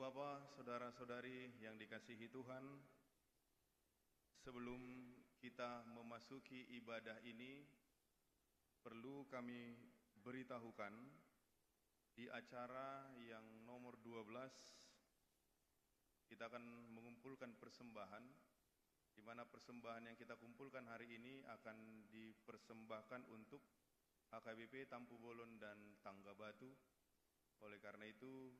Bapak, saudara-saudari yang dikasihi Tuhan, sebelum kita memasuki ibadah ini, perlu kami beritahukan di acara yang nomor 12, kita akan mengumpulkan persembahan, di mana persembahan yang kita kumpulkan hari ini akan dipersembahkan untuk HKBP Tampu Bolon dan Tangga Batu. Oleh karena itu,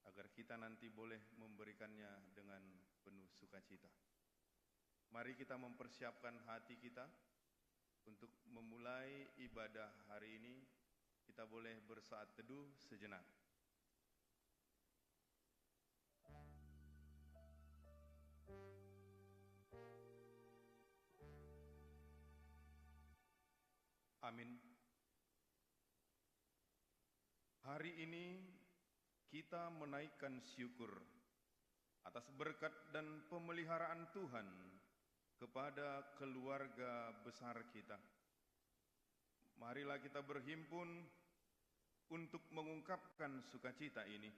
agar kita nanti boleh memberikannya dengan penuh sukacita. Mari kita mempersiapkan hati kita untuk memulai ibadah hari ini. Kita boleh bersaat teduh sejenak. Amin. Hari ini kita menaikkan syukur atas berkat dan pemeliharaan Tuhan kepada keluarga besar kita. Marilah kita berhimpun untuk mengungkapkan sukacita ini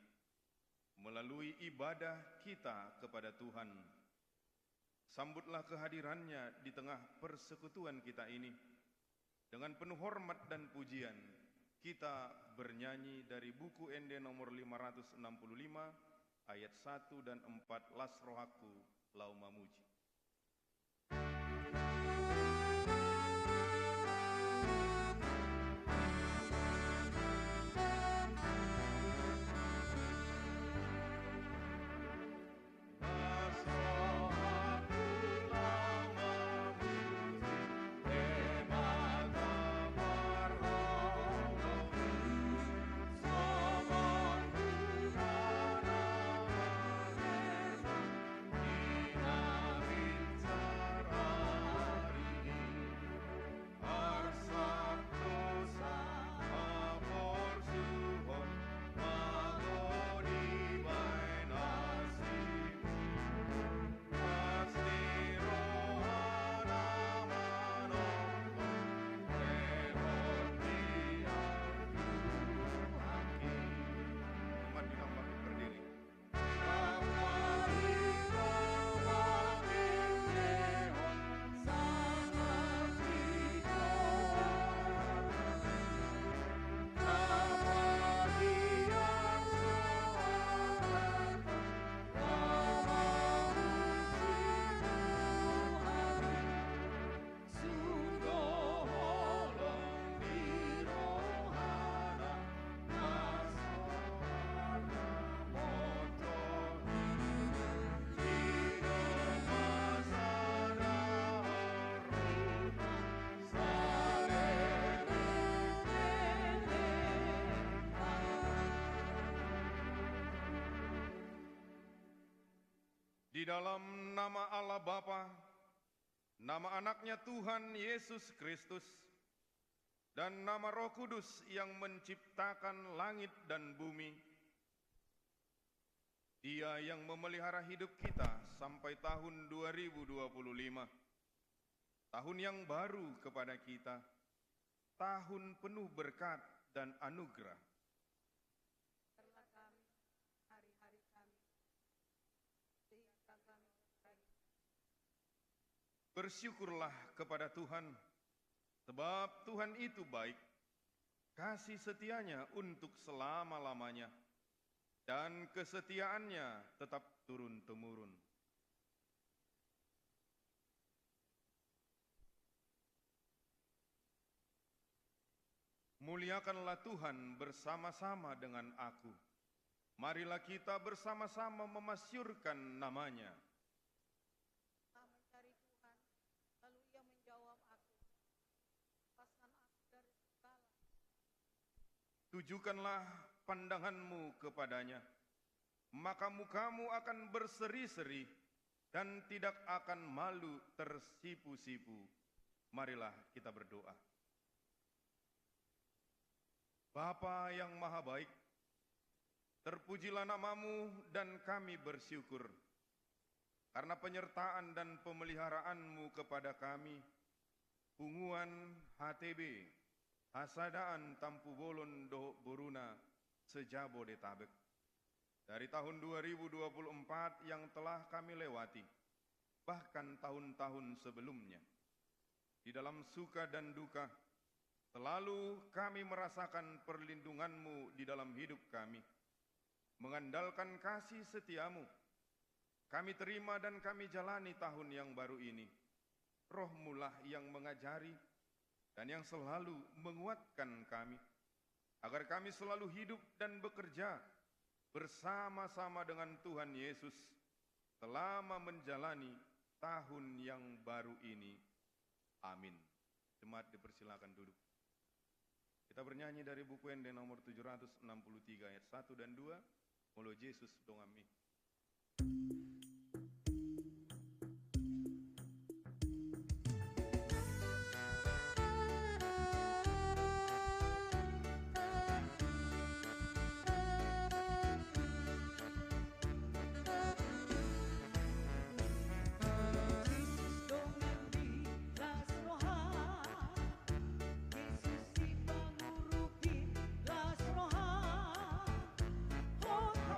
melalui ibadah kita kepada Tuhan. Sambutlah kehadirannya di tengah persekutuan kita ini. Dengan penuh hormat dan pujian, kita bernyanyi dari buku ND nomor 565 ayat 1 dan 4, Las Rohaku Lau Mamuji. Di dalam nama Allah Bapa, nama anaknya Tuhan Yesus Kristus, dan nama Roh Kudus yang menciptakan langit dan bumi, Dia yang memelihara hidup kita sampai tahun 2025, tahun yang baru kepada kita, tahun penuh berkat dan anugerah. Bersyukurlah kepada Tuhan, sebab Tuhan itu baik, kasih setianya untuk selama-lamanya, dan kesetiaannya tetap turun-temurun. Muliakanlah Tuhan bersama-sama dengan aku. Marilah kita bersama-sama memasyurkan nama-Nya. Tujukanlah pandanganmu kepadanya, maka mukamu akan berseri-seri dan tidak akan malu tersipu-sipu. Marilah kita berdoa. Bapa yang maha baik, terpujilah nama-Mu dan kami bersyukur karena penyertaan dan pemeliharaan-Mu kepada kami, Punguan HTB, Hasadaan Tampu Bolon Dohok Boruna, Sejabodetabek. dari tahun 2024 yang telah kami lewati, bahkan tahun-tahun sebelumnya. Di dalam suka dan duka, selalu kami merasakan perlindungan-Mu di dalam hidup kami. Mengandalkan kasih setiamu, kami terima dan kami jalani tahun yang baru ini. Roh-Mu lah yang mengajari dan yang selalu menguatkan kami, agar kami selalu hidup dan bekerja bersama-sama dengan Tuhan Yesus selama menjalani tahun yang baru ini. Amin. Jemaat dipersilakan duduk. Kita bernyanyi dari buku Ende nomor 763 ayat 1 dan 2. Molo Yesus dongami.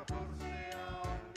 Por sea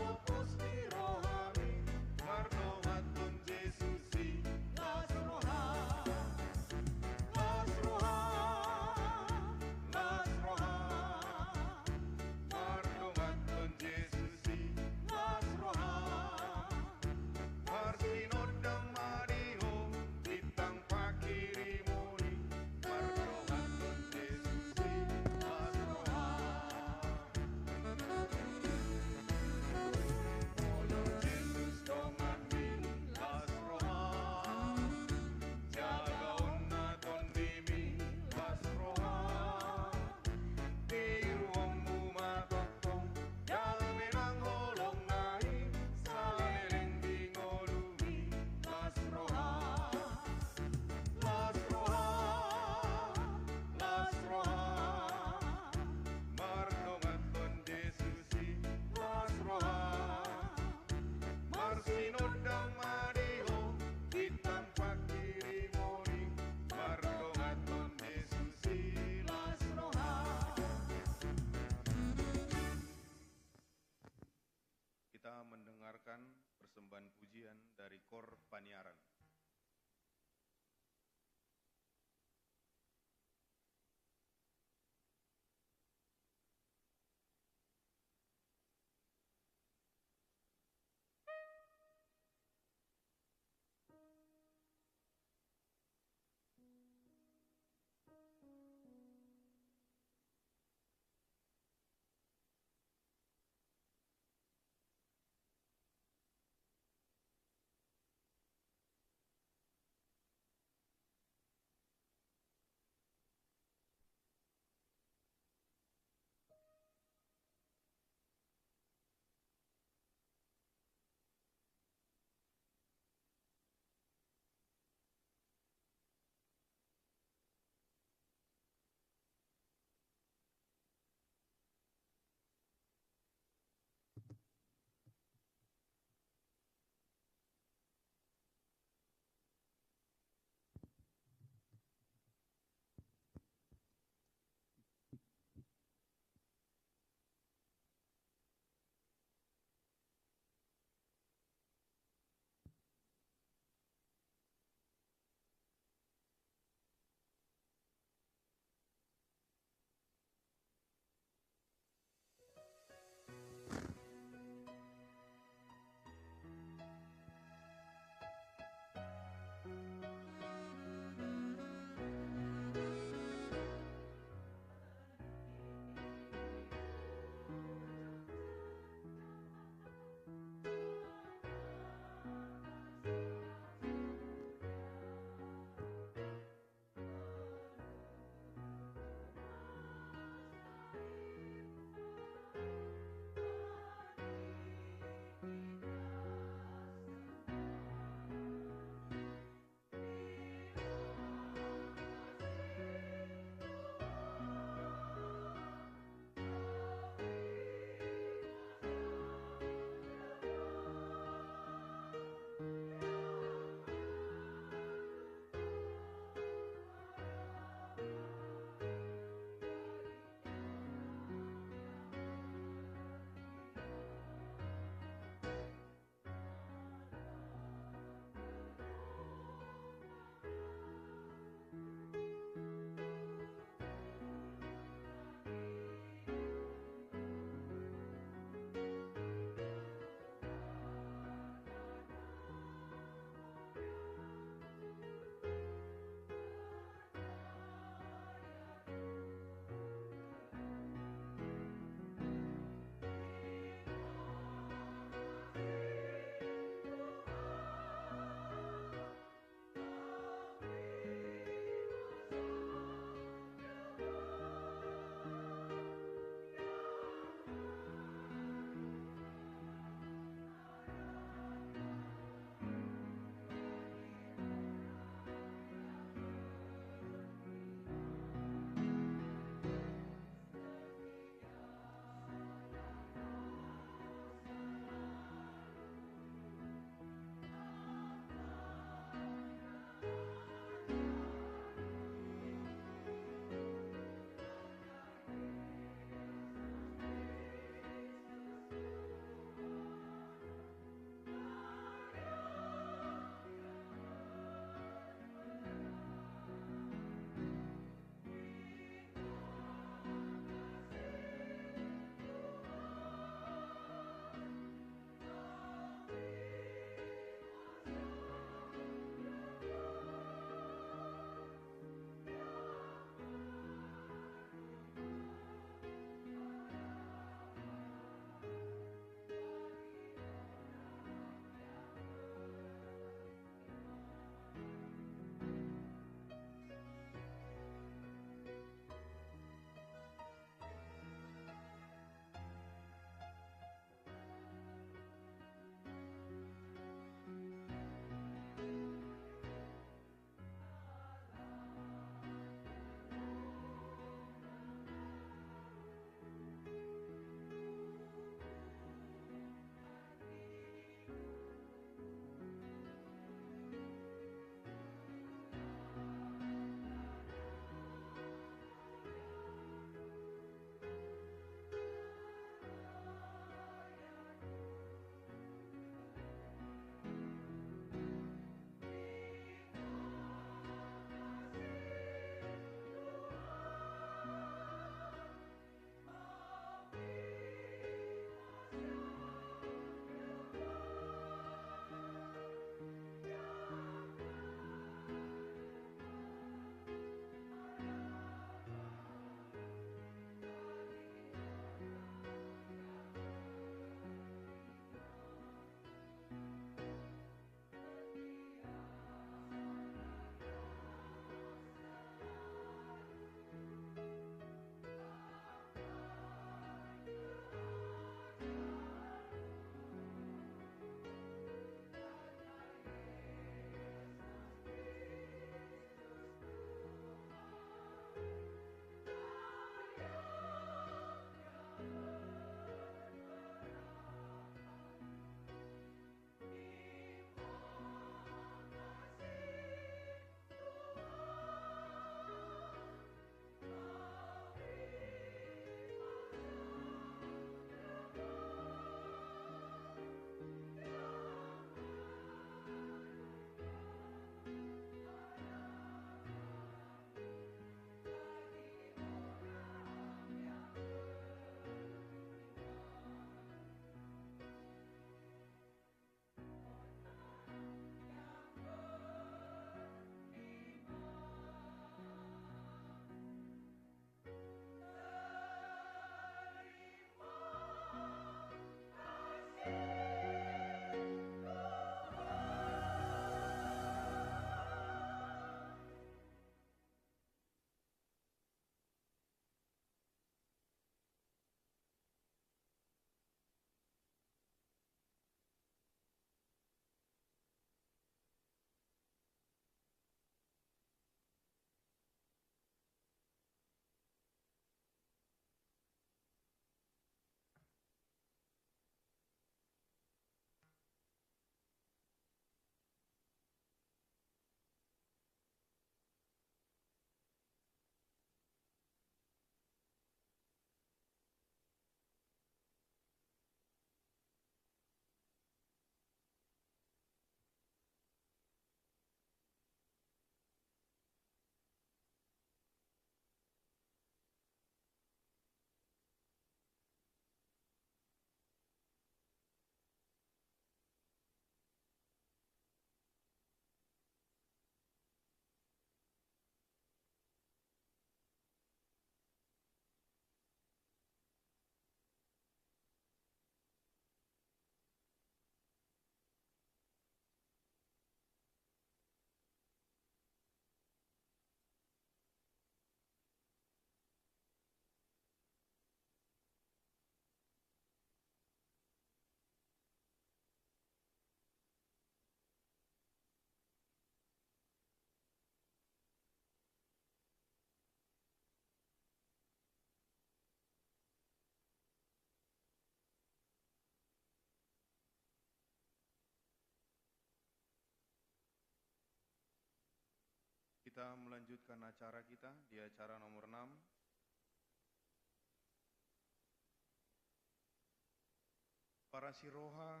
Kita melanjutkan acara kita di acara nomor 6. Para siroha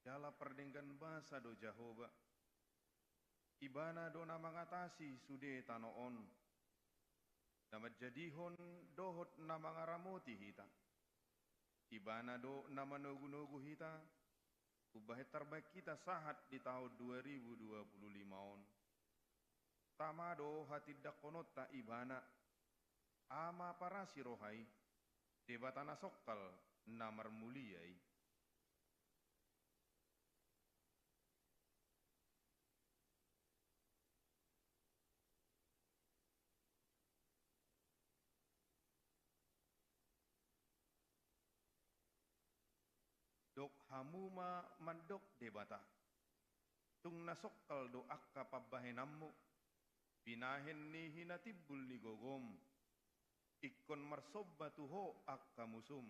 jala perdenggan bahasa do Jahoba. Ibana do na mangatasi sude tanoon. Damat jadihon dohot na mangaramoti hita. Ibana do na manogu-nogu hita. Ubahe terbaik kita sahat di tahun 2025 on. Tamado hati dakonot ta ibana ama para sirohai debatana sokkal namar muliai. Dok hamuma mandok debata tung nasokkal do akka pabahenammu pinahen ni hinatibul ni gogom ikkon marsobba tuho akka musum.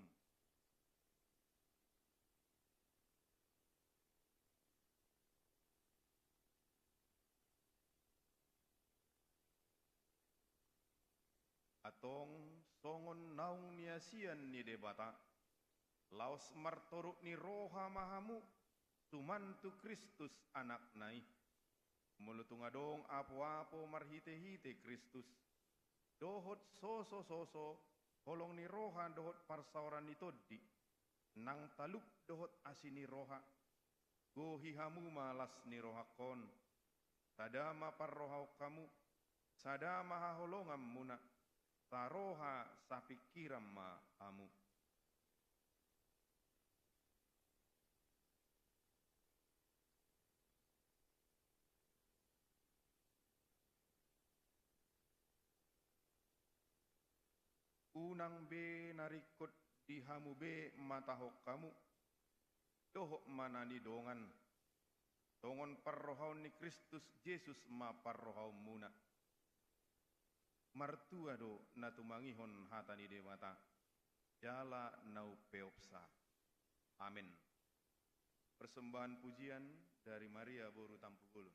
Atong songon naung niasian ni debata laos martoruk ni roha mahamu tumantu Kristus anak nai. Mulutungadong apo-apo marhite-hite Kristus. Dohot soso-soso holong ni roha dohot parsauran ni toddi. Nang taluk dohot asini roha. Gohihamu malas ni roha kon. Sadama parrohau kamu. Sadama haholongam muna. Taroha sapikiram ma amu. Unang be narikot di hamu be matahok kamu. Dohok manani dongan. Dongon parrohau ni Kristus Yesus ma parrohau muna. Martua do natumangihon hatani dewata. Jala nau peopsa. Amin. Persembahan pujian dari Maria Boru Tampugulu.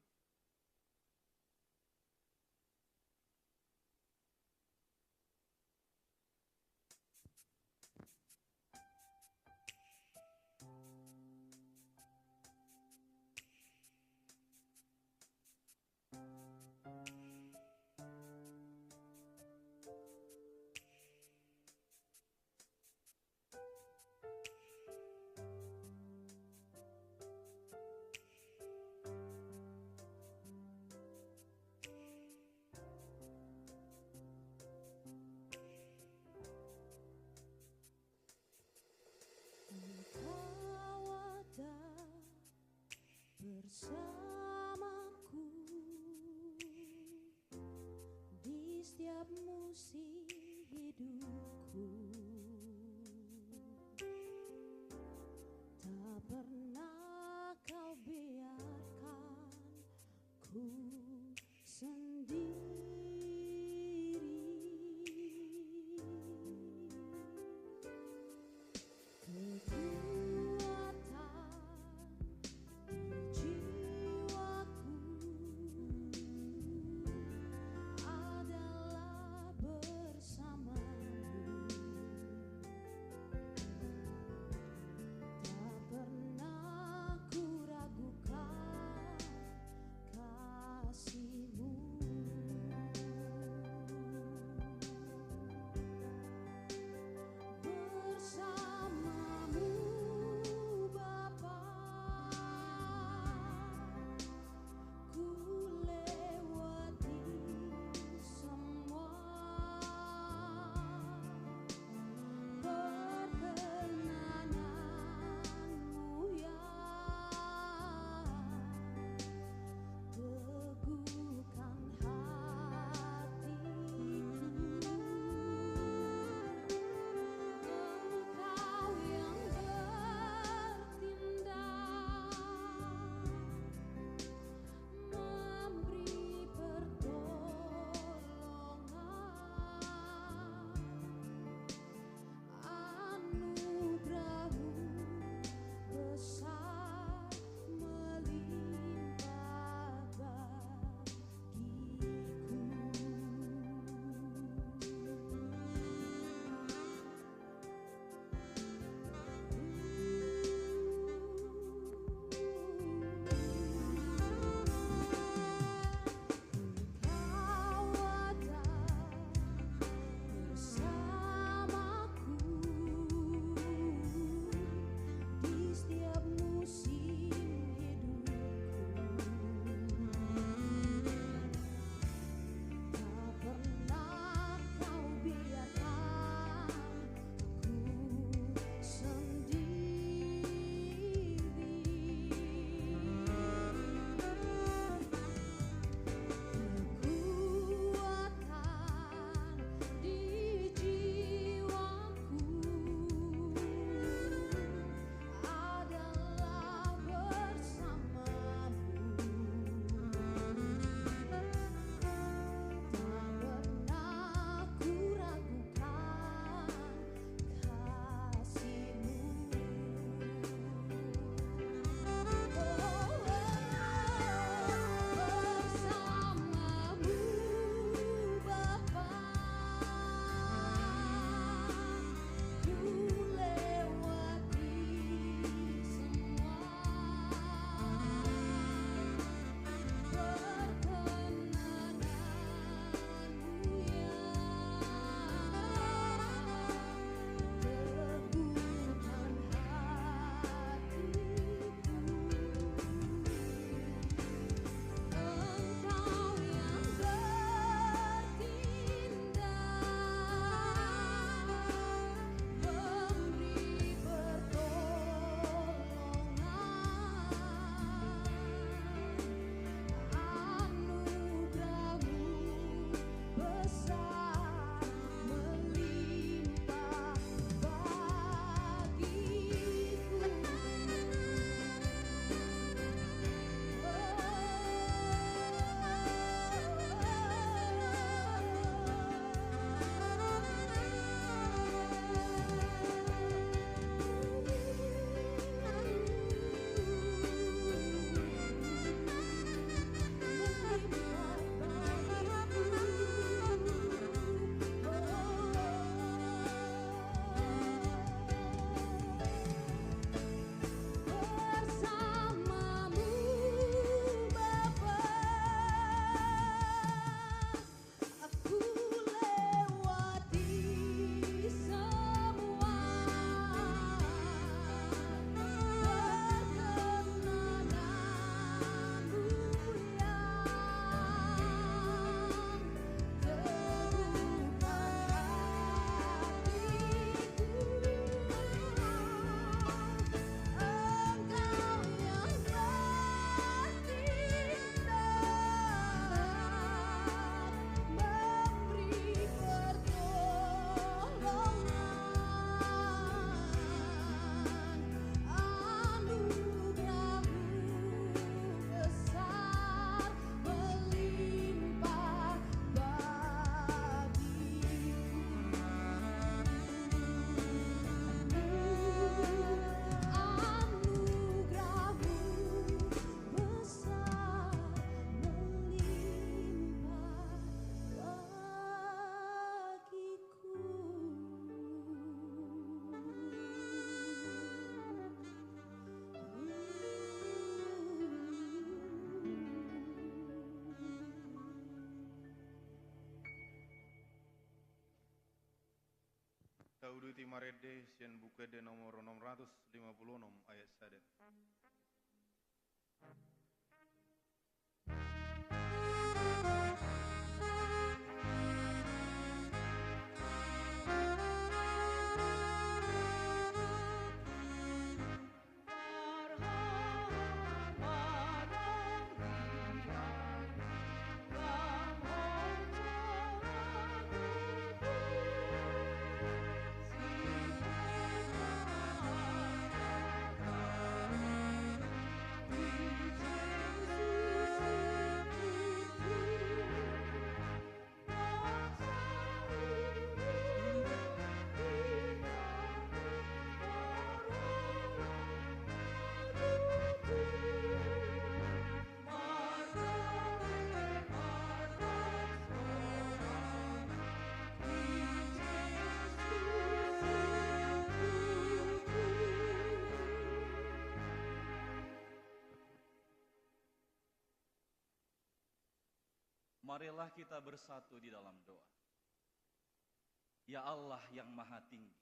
Uti Marede Sian Bukede nomor 656 ayat sadet. Marilah kita bersatu di dalam doa. Ya Allah yang Maha Tinggi,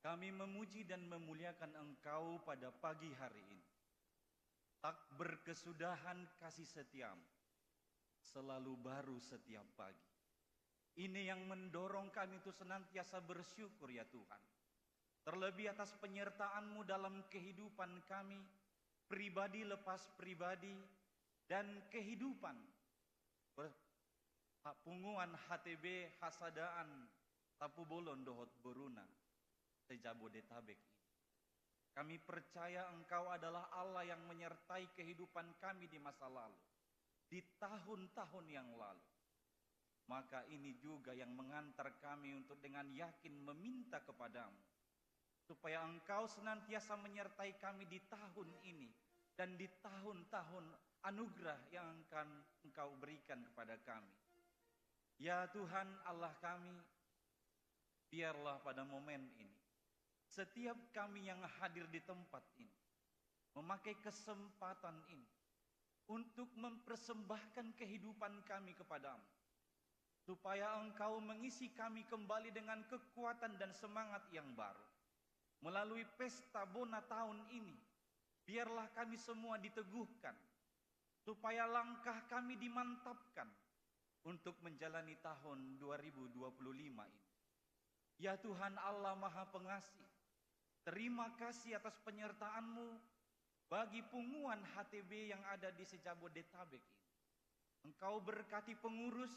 kami memuji dan memuliakan Engkau pada pagi hari ini. Tak berkesudahan kasih setiamu, selalu baru setiap pagi. Ini yang mendorong kami untuk senantiasa bersyukur ya Tuhan. Terlebih atas penyertaan-Mu dalam kehidupan kami, pribadi lepas pribadi, dan kehidupan punguan HTB Hasadaan Tapu Bolon Dohot Boruna Sejabodetabek ini. Kami percaya Engkau adalah Allah yang menyertai kehidupan kami di masa lalu, di tahun-tahun yang lalu. Maka ini juga yang mengantar kami untuk dengan yakin meminta kepadamu, supaya Engkau senantiasa menyertai kami di tahun ini dan di tahun-tahun anugerah yang akan Engkau berikan kepada kami. Ya Tuhan Allah kami, biarlah pada momen ini, setiap kami yang hadir di tempat ini, memakai kesempatan ini, untuk mempersembahkan kehidupan kami kepadamu, supaya Engkau mengisi kami kembali dengan kekuatan dan semangat yang baru. Melalui pesta Bona tahun ini, biarlah kami semua diteguhkan, supaya langkah kami dimantapkan untuk menjalani tahun 2025 ini. Ya Tuhan Allah Maha Pengasih, terima kasih atas penyertaan-Mu bagi punguan HTB yang ada di Sejabodetabek ini. Engkau berkati pengurus,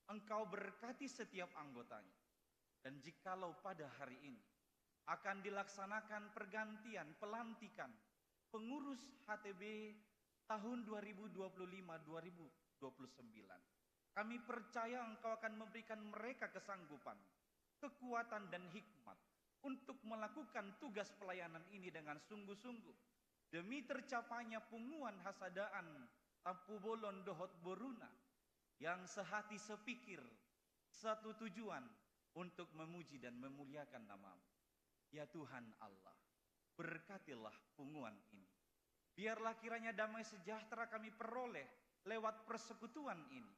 Engkau berkati setiap anggotanya. Dan jikalau pada hari ini akan dilaksanakan pergantian, pelantikan pengurus HTB tahun 2025-2029. Kami percaya Engkau akan memberikan mereka kesanggupan, kekuatan dan hikmat untuk melakukan tugas pelayanan ini dengan sungguh-sungguh, demi tercapainya punguan Hasadaan Tapu Bolon Dohot Boruna yang sehati sepikir, satu tujuan untuk memuji dan memuliakan nama-Mu. Ya Tuhan Allah, berkatilah punguan ini. Biarlah kiranya damai sejahtera kami peroleh lewat persekutuan ini.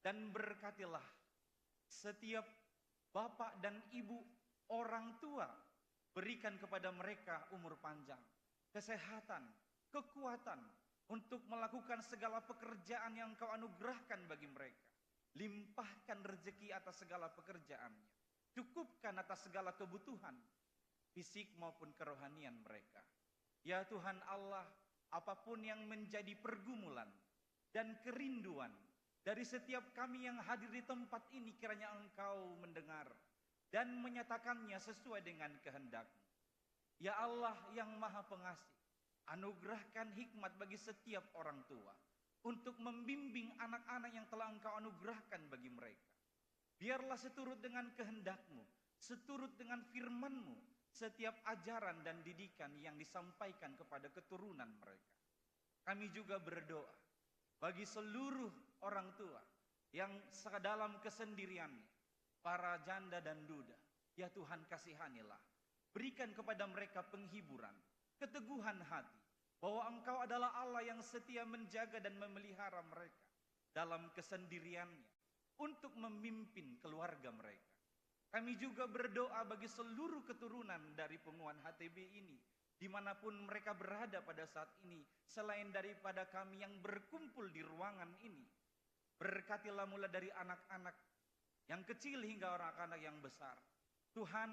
Dan berkatilah setiap bapak dan ibu, orang tua, berikan kepada mereka umur panjang, kesehatan, kekuatan untuk melakukan segala pekerjaan yang Kau anugerahkan bagi mereka. Limpahkan rezeki atas segala pekerjaannya, cukupkan atas segala kebutuhan fisik maupun kerohanian mereka. Ya Tuhan Allah, apapun yang menjadi pergumulan dan kerinduan dari setiap kami yang hadir di tempat ini, kiranya Engkau mendengar dan menyatakannya sesuai dengan kehendak-Mu. Ya Allah yang Maha Pengasih, anugerahkan hikmat bagi setiap orang tua untuk membimbing anak-anak yang telah Engkau anugerahkan bagi mereka. Biarlah seturut dengan kehendak-Mu, seturut dengan firman-Mu, setiap ajaran dan didikan yang disampaikan kepada keturunan mereka. Kami juga berdoa bagi seluruh orang tua yang dalam kesendiriannya, para janda dan duda. Ya Tuhan, kasihanilah, berikan kepada mereka penghiburan, keteguhan hati, bahwa Engkau adalah Allah yang setia menjaga dan memelihara mereka dalam kesendiriannya untuk memimpin keluarga mereka. Kami juga berdoa bagi seluruh keturunan dari Penguan HTB ini, dimanapun mereka berada pada saat ini, selain daripada kami yang berkumpul di ruangan ini. Berkatilah mulai dari anak-anak yang kecil hingga anak-anak yang besar. Tuhan,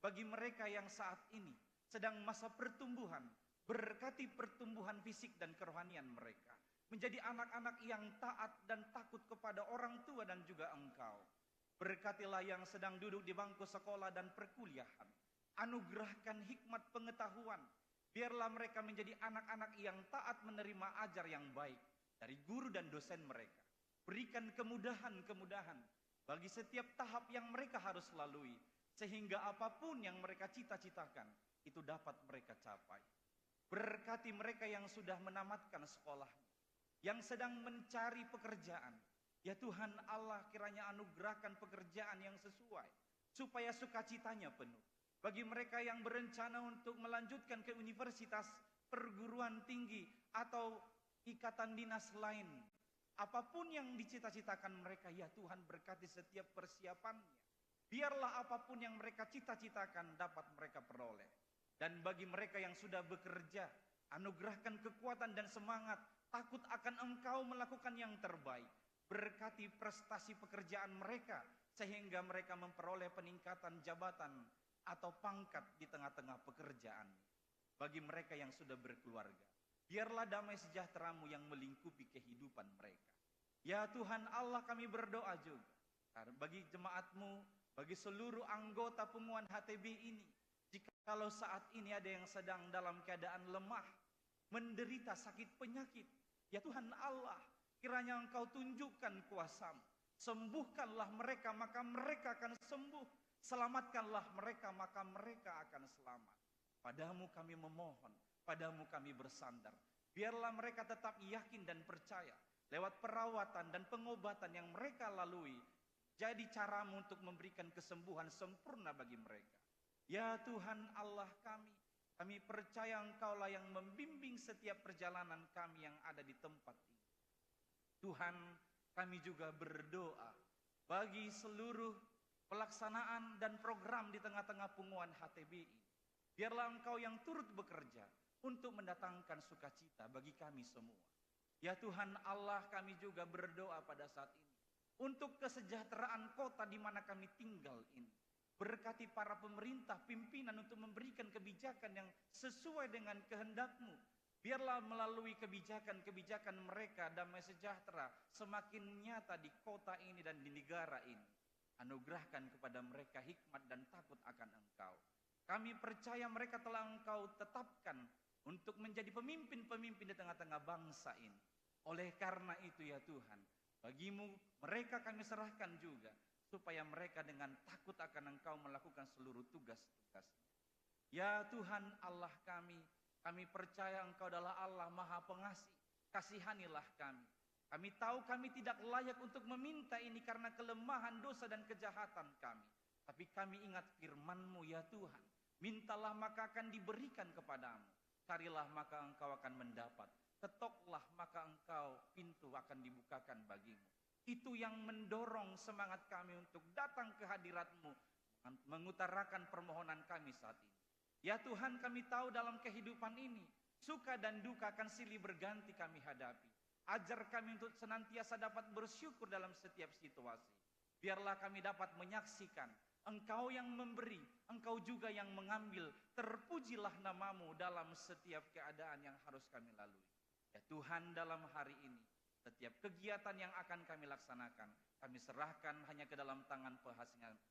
bagi mereka yang saat ini sedang masa pertumbuhan, berkati pertumbuhan fisik dan kerohanian mereka. Menjadi anak-anak yang taat dan takut kepada orang tua dan juga Engkau. Berkatilah yang sedang duduk di bangku sekolah dan perkuliahan. Anugerahkan hikmat pengetahuan. Biarlah mereka menjadi anak-anak yang taat menerima ajar yang baik dari guru dan dosen mereka. Berikan kemudahan-kemudahan bagi setiap tahap yang mereka harus lalui, sehingga apapun yang mereka cita-citakan itu dapat mereka capai. Berkati mereka yang sudah menamatkan sekolahnya, yang sedang mencari pekerjaan. Ya Tuhan Allah, kiranya anugerahkan pekerjaan yang sesuai, supaya sukacitanya penuh. Bagi mereka yang berencana untuk melanjutkan ke universitas, perguruan tinggi, atau ikatan dinas lain, apapun yang dicita-citakan mereka, ya Tuhan berkati setiap persiapannya. Biarlah apapun yang mereka cita-citakan dapat mereka peroleh. Dan bagi mereka yang sudah bekerja, anugerahkan kekuatan dan semangat, takut akan Engkau melakukan yang terbaik. Berkati prestasi pekerjaan mereka, sehingga mereka memperoleh peningkatan jabatan atau pangkat di tengah-tengah pekerjaan. Bagi mereka yang sudah berkeluarga, biarlah damai sejahtera-Mu yang melingkupi kehidupan mereka. Ya Tuhan Allah, kami berdoa juga bagi jemaat-Mu, bagi seluruh anggota Penguan HTB ini. Jikalau saat ini ada yang sedang dalam keadaan lemah, menderita sakit penyakit, ya Tuhan Allah, kiranya Engkau tunjukkan kuasa-Mu. Sembuhkanlah mereka, maka mereka akan sembuh. Selamatkanlah mereka, maka mereka akan selamat. Padamu kami memohon, padamu kami bersandar. Biarlah mereka tetap yakin dan percaya lewat perawatan dan pengobatan yang mereka lalui, jadi cara-Mu untuk memberikan kesembuhan sempurna bagi mereka. Ya Tuhan Allah kami percaya Engkaulah yang membimbing setiap perjalanan kami yang ada di tempat ini. Tuhan, kami juga berdoa bagi seluruh pelaksanaan dan program di tengah-tengah Penguan HTB ini. Biarlah Engkau yang turut bekerja untuk mendatangkan sukacita bagi kami semua. Ya Tuhan Allah, kami juga berdoa pada saat ini untuk kesejahteraan kota di mana kami tinggal ini. Berkati para pemerintah, pimpinan untuk memberikan kebijakan yang sesuai dengan kehendak-Mu. Biarlah melalui kebijakan-kebijakan mereka damai sejahtera semakin nyata di kota ini dan di negara ini. Anugerahkan kepada mereka hikmat dan takut akan Engkau. Kami percaya mereka telah Engkau tetapkan untuk menjadi pemimpin-pemimpin di tengah-tengah bangsa ini. Oleh karena itu ya Tuhan, bagi-Mu mereka kami serahkan juga, supaya mereka dengan takut akan Engkau melakukan seluruh tugas-tugasnya. Ya Tuhan Allah kami percaya Engkau adalah Allah Maha Pengasih. Kasihanilah kami. Kami tahu kami tidak layak untuk meminta ini karena kelemahan, dosa dan kejahatan kami. Tapi kami ingat firman-Mu ya Tuhan. Mintalah maka akan diberikan kepadamu. Carilah maka engkau akan mendapat. Ketoklah maka pintu akan dibukakan bagimu. Itu yang mendorong semangat kami untuk datang ke hadirat-Mu, mengutarakan permohonan kami saat ini. Ya Tuhan, kami tahu dalam kehidupan ini, suka dan duka akan silih berganti kami hadapi. Ajar kami untuk senantiasa dapat bersyukur dalam setiap situasi. Biarlah kami dapat menyaksikan Engkau yang memberi, Engkau juga yang mengambil. Terpujilah nama-Mu dalam setiap keadaan yang harus kami lalui. Ya Tuhan, dalam hari ini, setiap kegiatan yang akan kami laksanakan, kami serahkan hanya ke dalam tangan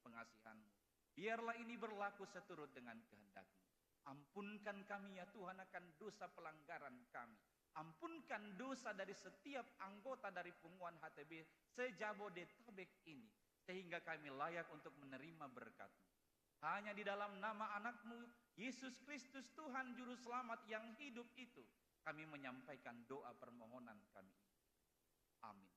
pengasihan-Mu. Biarlah ini berlaku seturut dengan kehendak-Mu. Ampunkan kami ya Tuhan akan dosa pelanggaran kami. Ampunkan dosa dari setiap anggota dari Penguan HTB se-Jabodetabek ini, sehingga kami layak untuk menerima berkat-Mu. Hanya di dalam nama anak-Mu, Yesus Kristus Tuhan Juru Selamat yang hidup itu, kami menyampaikan doa permohonan kami. Amin.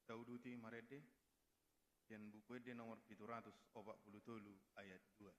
Dauduti marede, yang bukuede nomor 743 ayat 2.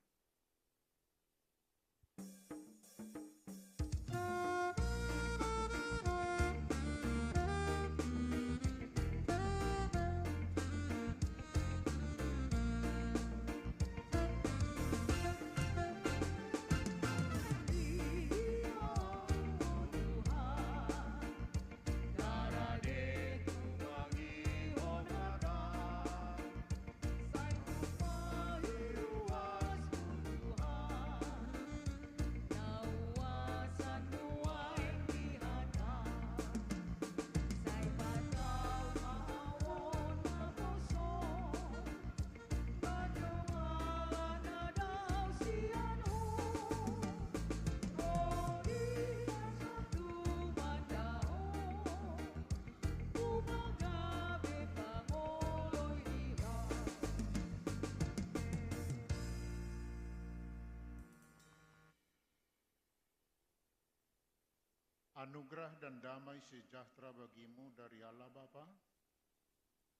Anugerah dan damai sejahtera bagimu dari Allah Bapa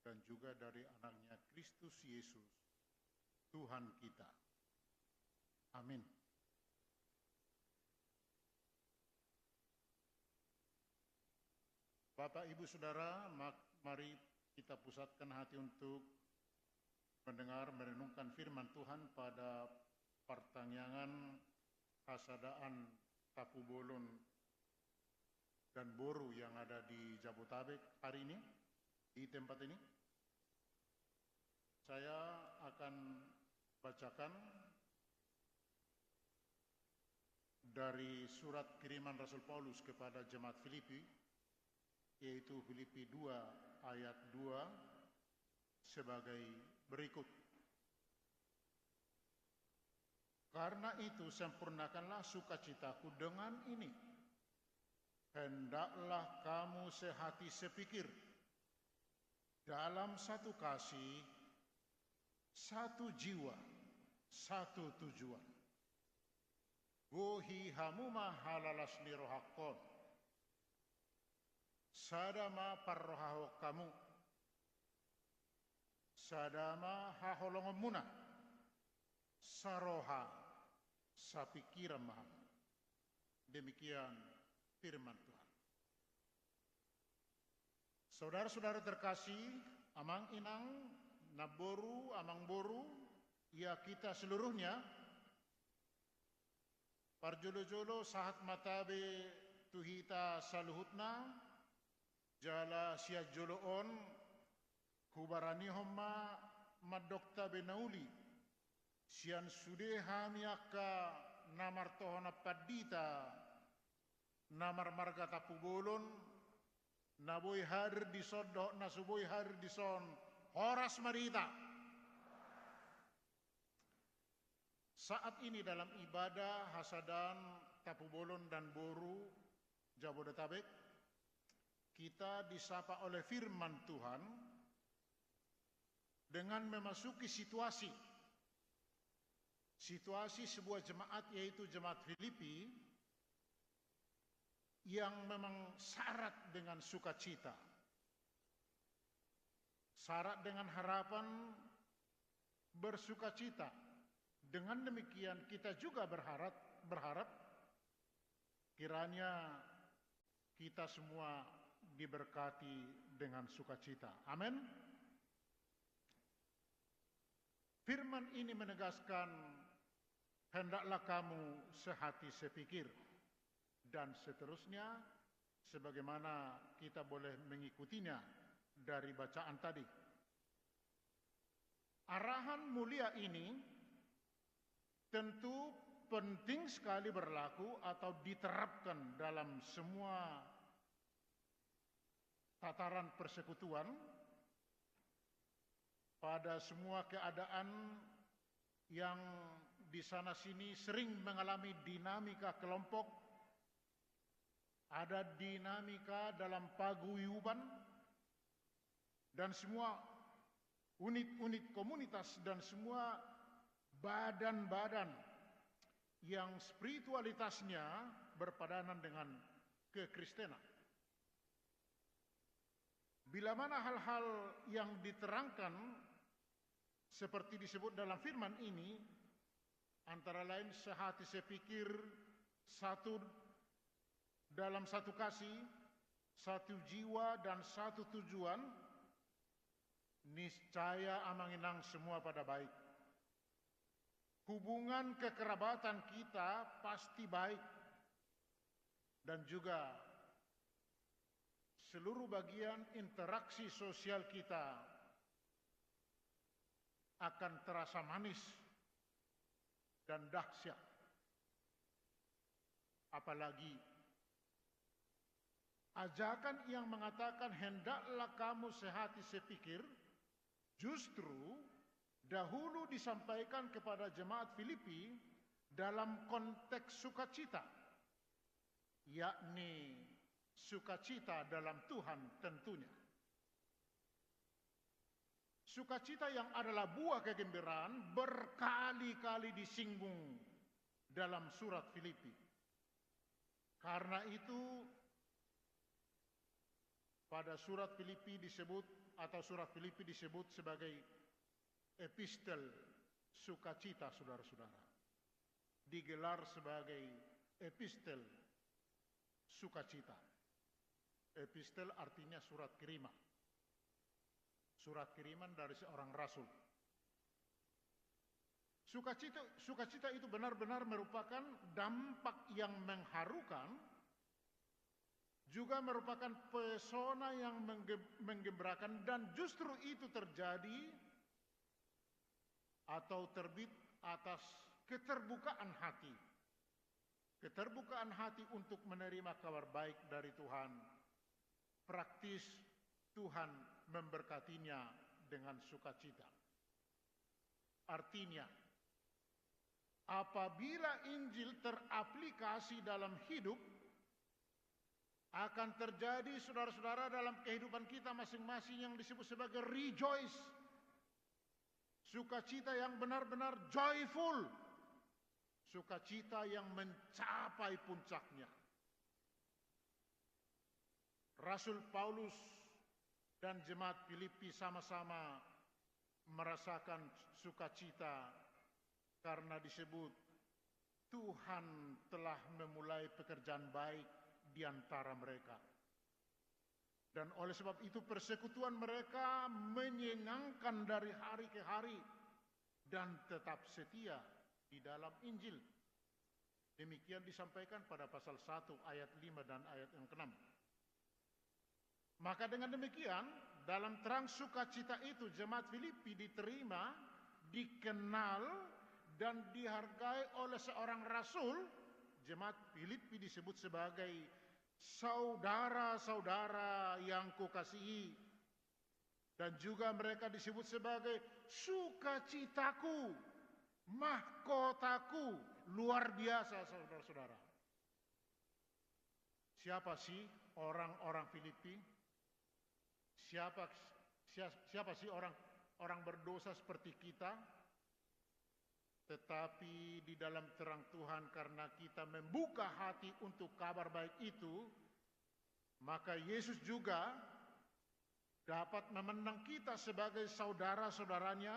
dan juga dari anaknya Kristus Yesus, Tuhan kita. Amin. Bapak, Ibu, Saudara, mari kita pusatkan hati untuk mendengar, merenungkan firman Tuhan pada pertanyaan Hasadaan Tapu Bolon dan Boru yang ada di Jabotabek hari ini, di tempat ini. Saya akan bacakan dari surat kiriman Rasul Paulus kepada jemaat Filipi, yaitu Filipi 2 ayat 2 sebagai berikut. Karena itu sempurnakanlah sukacitaku dengan ini. Hendaklah kamu sehati sepikir, dalam satu kasih, satu jiwa, satu tujuan. Gohi hamuma halalas nirohakon, sadama parrohaho kamu, sadama haholongomuna, saroha sapikiran maham. Demikian firman Tuhan. Saudara-saudara terkasih, amang inang, naboru, amang boru, ya kita seluruhnya, parjolo-jolo sahat matabe tuhita saluhutna, jala siya joloon, kubarani homma madokta benauli, siyan sude hamiaka namartohona padita, namar marga Tapu Bolon, naboy hadir di sodok, nasuboy hadir di son, horas marita. Saat ini dalam ibadah hasadan Tapu Bolon dan Boru Jabodetabek, kita disapa oleh firman Tuhan dengan memasuki situasi sebuah jemaat, yaitu jemaat Filipi, yang memang syarat dengan sukacita, syarat dengan harapan bersukacita. Dengan demikian kita juga berharap kiranya kita semua diberkati dengan sukacita. Amin. Firman ini menegaskan, hendaklah kamu sehati sepikir, dan seterusnya sebagaimana kita boleh mengikutinya dari bacaan tadi. Arahan mulia ini tentu penting sekali berlaku atau diterapkan dalam semua tataran persekutuan, pada semua keadaan yang di sana sini sering mengalami dinamika kelompok. Ada dinamika dalam paguyuban, dan semua unit-unit komunitas dan semua badan-badan yang spiritualitasnya berpadanan dengan kekristenan. Bila mana hal-hal yang diterangkan seperti disebut dalam firman ini, antara lain sehati sepikir, satu dalam satu kasih, satu jiwa dan satu tujuan, niscaya amanginang semua pada baik. Hubungan kekerabatan kita pasti baik, dan juga seluruh bagian interaksi sosial kita akan terasa manis dan dahsyat. Apalagi ajakan yang mengatakan hendaklah kamu sehati sepikir justru dahulu disampaikan kepada jemaat Filipi dalam konteks sukacita, yakni sukacita dalam Tuhan tentunya. Sukacita yang adalah buah kegembiraan berkali-kali disinggung dalam surat Filipi. Karena itu pada surat Filipi disebut sebagai epistel sukacita, saudara-saudara. Digelar sebagai epistel sukacita. Epistel artinya surat kiriman. Surat kiriman dari seorang rasul. Sukacita itu benar-benar merupakan dampak yang mengharukan, juga merupakan pesona yang menggembirakan, dan justru itu terjadi atau terbit atas keterbukaan hati. Keterbukaan hati untuk menerima kabar baik dari Tuhan. Praktis Tuhan memberkatinya dengan sukacita. Artinya, apabila Injil teraplikasi dalam hidup, akan terjadi, saudara-saudara, dalam kehidupan kita masing-masing yang disebut sebagai rejoice. Sukacita yang benar-benar joyful. Sukacita yang mencapai puncaknya. Rasul Paulus dan jemaat Filipi sama-sama merasakan sukacita karena disebut Tuhan telah memulai pekerjaan baik di antara mereka. Dan oleh sebab itu persekutuan mereka menyenangkan dari hari ke hari dan tetap setia di dalam Injil. Demikian disampaikan pada pasal 1 ayat 5 dan ayat yang ke-6. Maka dengan demikian, dalam terang sukacita itu jemaat Filipi diterima, dikenal, dan dihargai oleh seorang rasul. Jemaat Filipi disebut sebagai saudara-saudara yang kukasihi. Dan juga mereka disebut sebagai sukacitaku, mahkotaku. Luar biasa, saudara-saudara. Siapa sih orang-orang Filipi? Siapa sih orang berdosa seperti kita? Tetapi di dalam terang Tuhan, karena kita membuka hati untuk kabar baik itu, maka Yesus juga dapat memandang kita sebagai saudara-saudaranya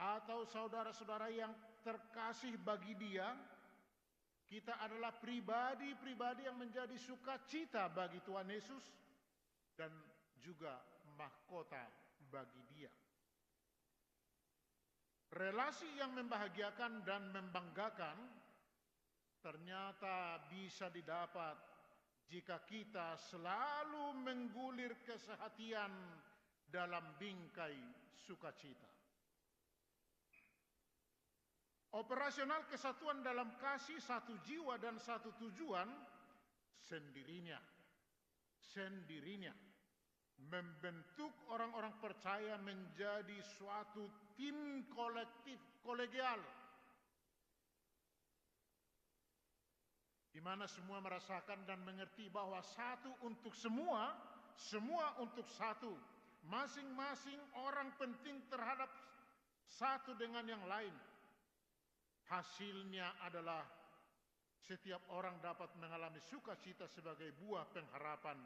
atau saudara-saudara yang terkasih bagi Dia. Kita adalah pribadi-pribadi yang menjadi sukacita bagi Tuhan Yesus dan juga mahkota bagi Dia. Relasi yang membahagiakan dan membanggakan ternyata bisa didapat jika kita selalu menggulir kesehatian dalam bingkai sukacita. Operasional kesatuan dalam kasih, satu jiwa dan satu tujuan sendirinya membentuk orang-orang percaya menjadi suatu tim kolektif, kolegial, di mana semua merasakan dan mengerti bahwa satu untuk semua, semua untuk satu. Masing-masing orang penting terhadap satu dengan yang lain. Hasilnya adalah setiap orang dapat mengalami sukacita sebagai buah pengharapan.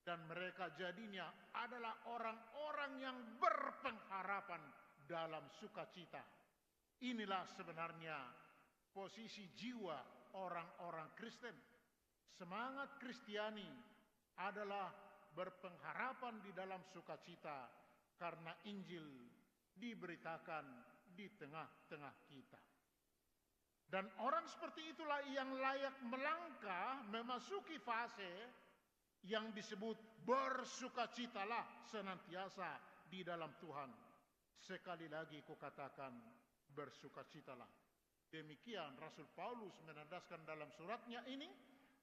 Dan mereka jadinya adalah orang-orang yang berpengharapan dalam sukacita. Inilah sebenarnya posisi jiwa orang-orang Kristen. Semangat Kristiani adalah berpengharapan di dalam sukacita karena Injil diberitakan di tengah-tengah kita. Dan orang seperti itulah yang layak melangkah memasuki fase yang disebut bersukacitalah senantiasa di dalam Tuhan. Sekali lagi kukatakan bersukacitalah. Demikian Rasul Paulus menandaskan dalam suratnya ini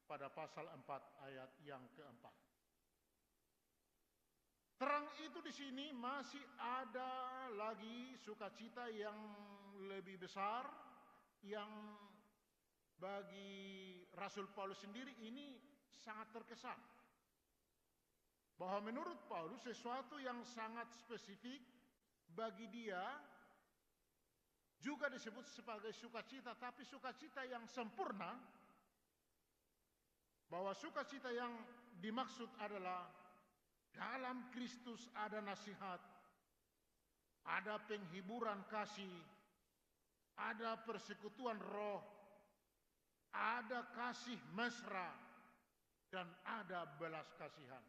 pada pasal 4 ayat yang keempat. Terang itu di sini masih ada lagi sukacita yang lebih besar, yang bagi Rasul Paulus sendiri ini sangat terkesan. Bahwa menurut Paulus sesuatu yang sangat spesifik bagi dia juga disebut sebagai sukacita, tapi sukacita yang sempurna. Bahwa sukacita yang dimaksud adalah Dalam Kristus ada nasihat, ada penghiburan kasih, ada persekutuan roh, ada kasih mesra, dan ada belas kasihan.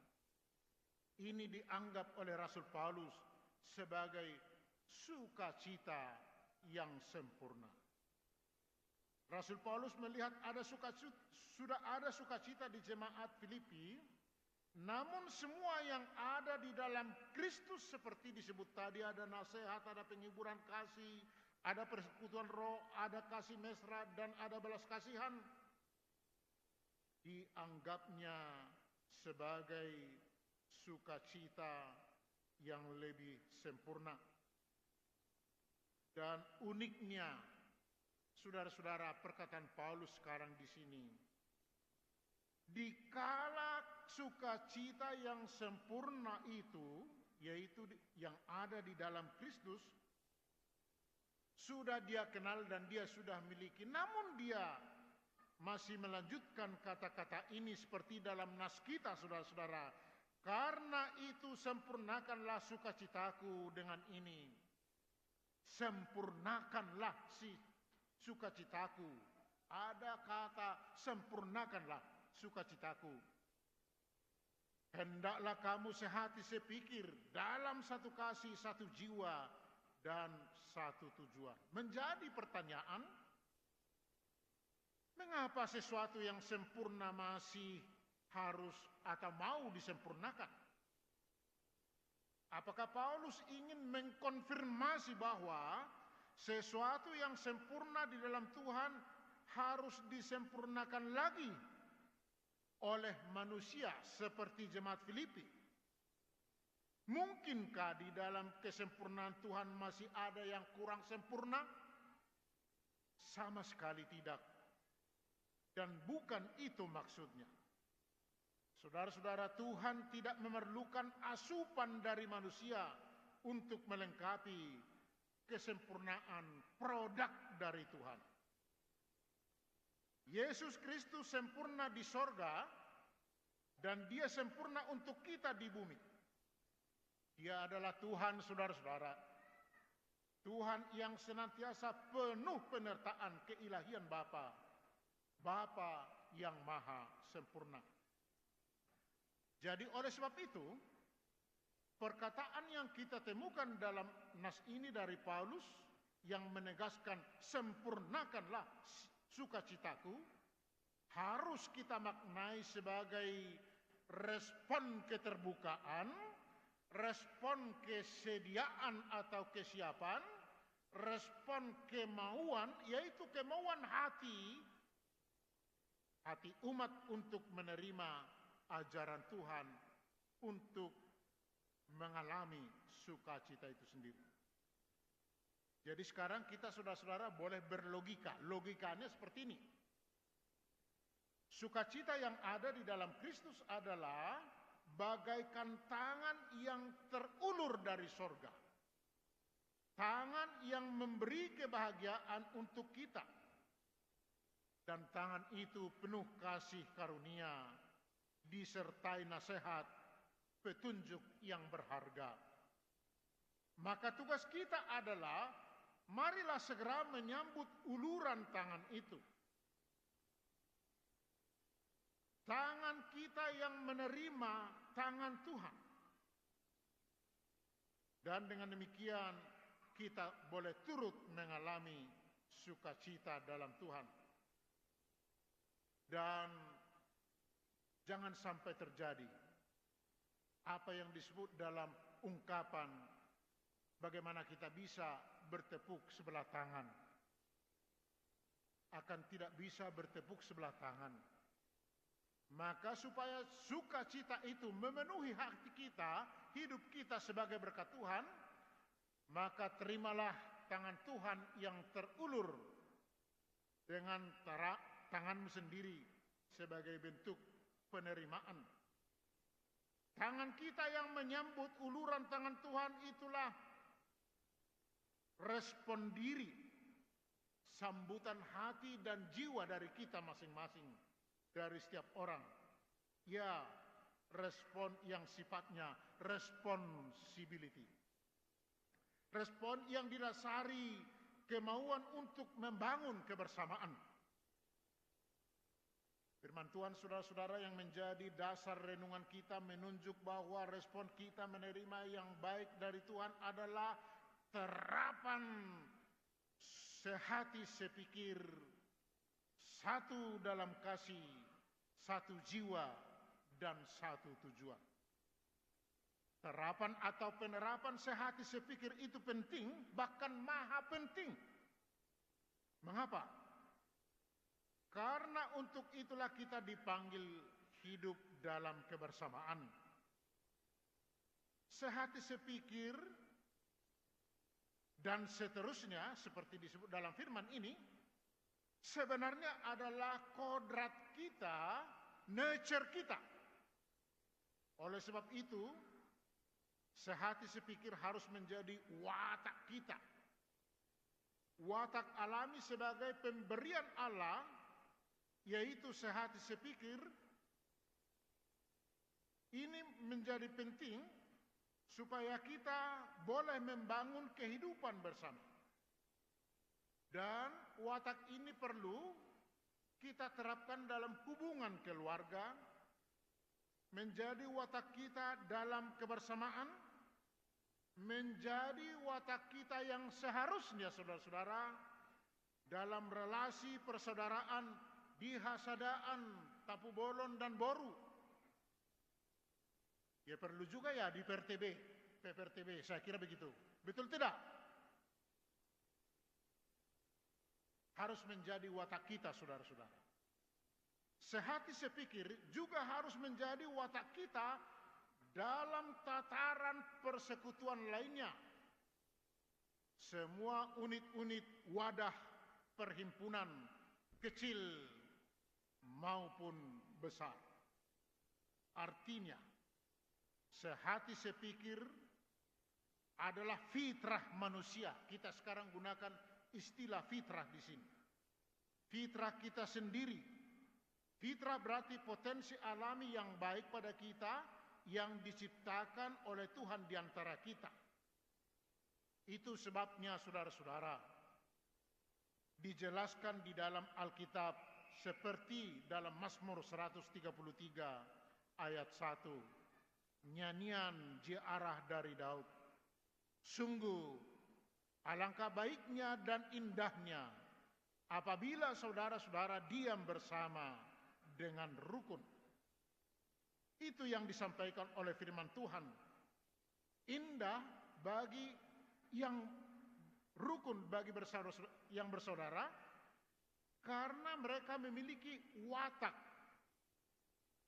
Ini dianggap oleh Rasul Paulus sebagai sukacita yang sempurna. Rasul Paulus melihat sudah ada sukacita di jemaat Filipi, namun semua yang ada di dalam Kristus seperti disebut tadi, ada nasihat, ada penghiburan kasih, ada persekutuan roh, ada kasih mesra, dan ada belas kasihan, dianggapnya sebagai sukacita yang lebih sempurna. Dan uniknya, saudara-saudara, perkataan Paulus sekarang di sini, dikala sukacita yang sempurna itu, yaitu yang ada di dalam Kristus, sudah dia kenal dan dia sudah miliki, namun dia masih melanjutkan kata-kata ini seperti dalam nas kita, saudara-saudara. Karena itu sempurnakanlah sukacitaku dengan ini. Sempurnakanlah si sukacitaku. Ada kata sempurnakanlah sukacitaku. Hendaklah kamu sehati sepikir dalam satu kasih, satu jiwa, dan satu tujuan. Menjadi pertanyaan, mengapa sesuatu yang sempurna masih harus atau mau disempurnakan? Apakah Paulus ingin mengkonfirmasi bahwa sesuatu yang sempurna di dalam Tuhan harus disempurnakan lagi oleh manusia seperti jemaat Filipi? Mungkinkah di dalam kesempurnaan Tuhan masih ada yang kurang sempurna? Sama sekali tidak. Dan bukan itu maksudnya. Saudara-saudara, Tuhan tidak memerlukan asupan dari manusia untuk melengkapi kesempurnaan produk dari Tuhan. Yesus Kristus sempurna di sorga dan dia sempurna untuk kita di bumi. Dia adalah Tuhan, saudara-saudara. Tuhan yang senantiasa penuh penyertaan keilahian Bapa. Bapa yang maha sempurna. Jadi oleh sebab itu, perkataan yang kita temukan dalam nas ini dari Paulus yang menegaskan sempurnakanlah sukacitaku, harus kita maknai sebagai respon keterbukaan, respon kesediaan atau kesiapan, respon kemauan, yaitu kemauan hati umat untuk menerima ajaran Tuhan, untuk mengalami sukacita itu sendiri. Jadi sekarang kita, saudara-saudara, boleh berlogika. Logikanya seperti ini. Sukacita yang ada di dalam Kristus adalah bagaikan tangan yang terulur dari sorga. Tangan yang memberi kebahagiaan untuk kita. Dan tangan itu penuh kasih karunia, disertai nasihat, petunjuk yang berharga. Maka tugas kita adalah, marilah segera menyambut uluran tangan itu. Tangan kita yang menerima tangan Tuhan. Dan dengan demikian kita boleh turut mengalami sukacita dalam Tuhan. Dan jangan sampai terjadi apa yang disebut dalam ungkapan bagaimana kita bisa bertepuk sebelah tangan. Akan tidak bisa bertepuk sebelah tangan. Maka supaya sukacita itu memenuhi hati kita, hidup kita sebagai berkat Tuhan, maka terimalah tangan Tuhan yang terulur dengan tanganmu sendiri sebagai bentuk penerimaan. Tangan kita yang menyambut uluran tangan Tuhan itulah respon diri, sambutan hati dan jiwa dari kita masing-masing, dari setiap orang. Ya, respon yang sifatnya responsibility. Respon yang didasari kemauan untuk membangun kebersamaan. Firman Tuhan saudara-saudara yang menjadi dasar renungan kita menunjuk bahwa respon kita menerima yang baik dari Tuhan adalah terapan sehati sepikir, satu dalam kasih, satu jiwa, dan satu tujuan. Terapan atau penerapan sehati sepikir itu penting, bahkan maha penting. Mengapa? Karena untuk itulah kita dipanggil hidup dalam kebersamaan. Sehati sepikir dan seterusnya seperti disebut dalam firman ini sebenarnya adalah kodrat kita, nature kita. Oleh sebab itu, sehati sepikir harus menjadi watak kita. Watak alami sebagai pemberian Allah, yaitu sehati sepikir, ini menjadi penting supaya kita boleh membangun kehidupan bersama. Dan watak ini perlu kita terapkan dalam hubungan keluarga, menjadi watak kita dalam kebersamaan, menjadi watak kita yang seharusnya saudara-saudara dalam relasi persaudaraan di Hasadaan, Tapu Bolon, dan Boru. Ya perlu juga ya di PPRTB, saya kira begitu. Betul tidak? Harus menjadi watak kita saudara-saudara. Sehati sepikir juga harus menjadi watak kita dalam tataran persekutuan lainnya. Semua unit-unit wadah perhimpunan kecil maupun besar. Artinya, sehati sepikir adalah fitrah manusia. Kita sekarang gunakan istilah fitrah di sini. Fitrah kita sendiri. Fitrah berarti potensi alami yang baik pada kita yang diciptakan oleh Tuhan di antara kita. Itu sebabnya saudara-saudara, dijelaskan di dalam Alkitab seperti dalam Mazmur 133 ayat 1. Nyanyian Jearah dari Daud. Sungguh alangkah baiknya dan indahnya apabila saudara-saudara diam bersama dengan rukun. Itu yang disampaikan oleh firman Tuhan. Indah bagi yang rukun, bagi yang bersaudara, karena mereka memiliki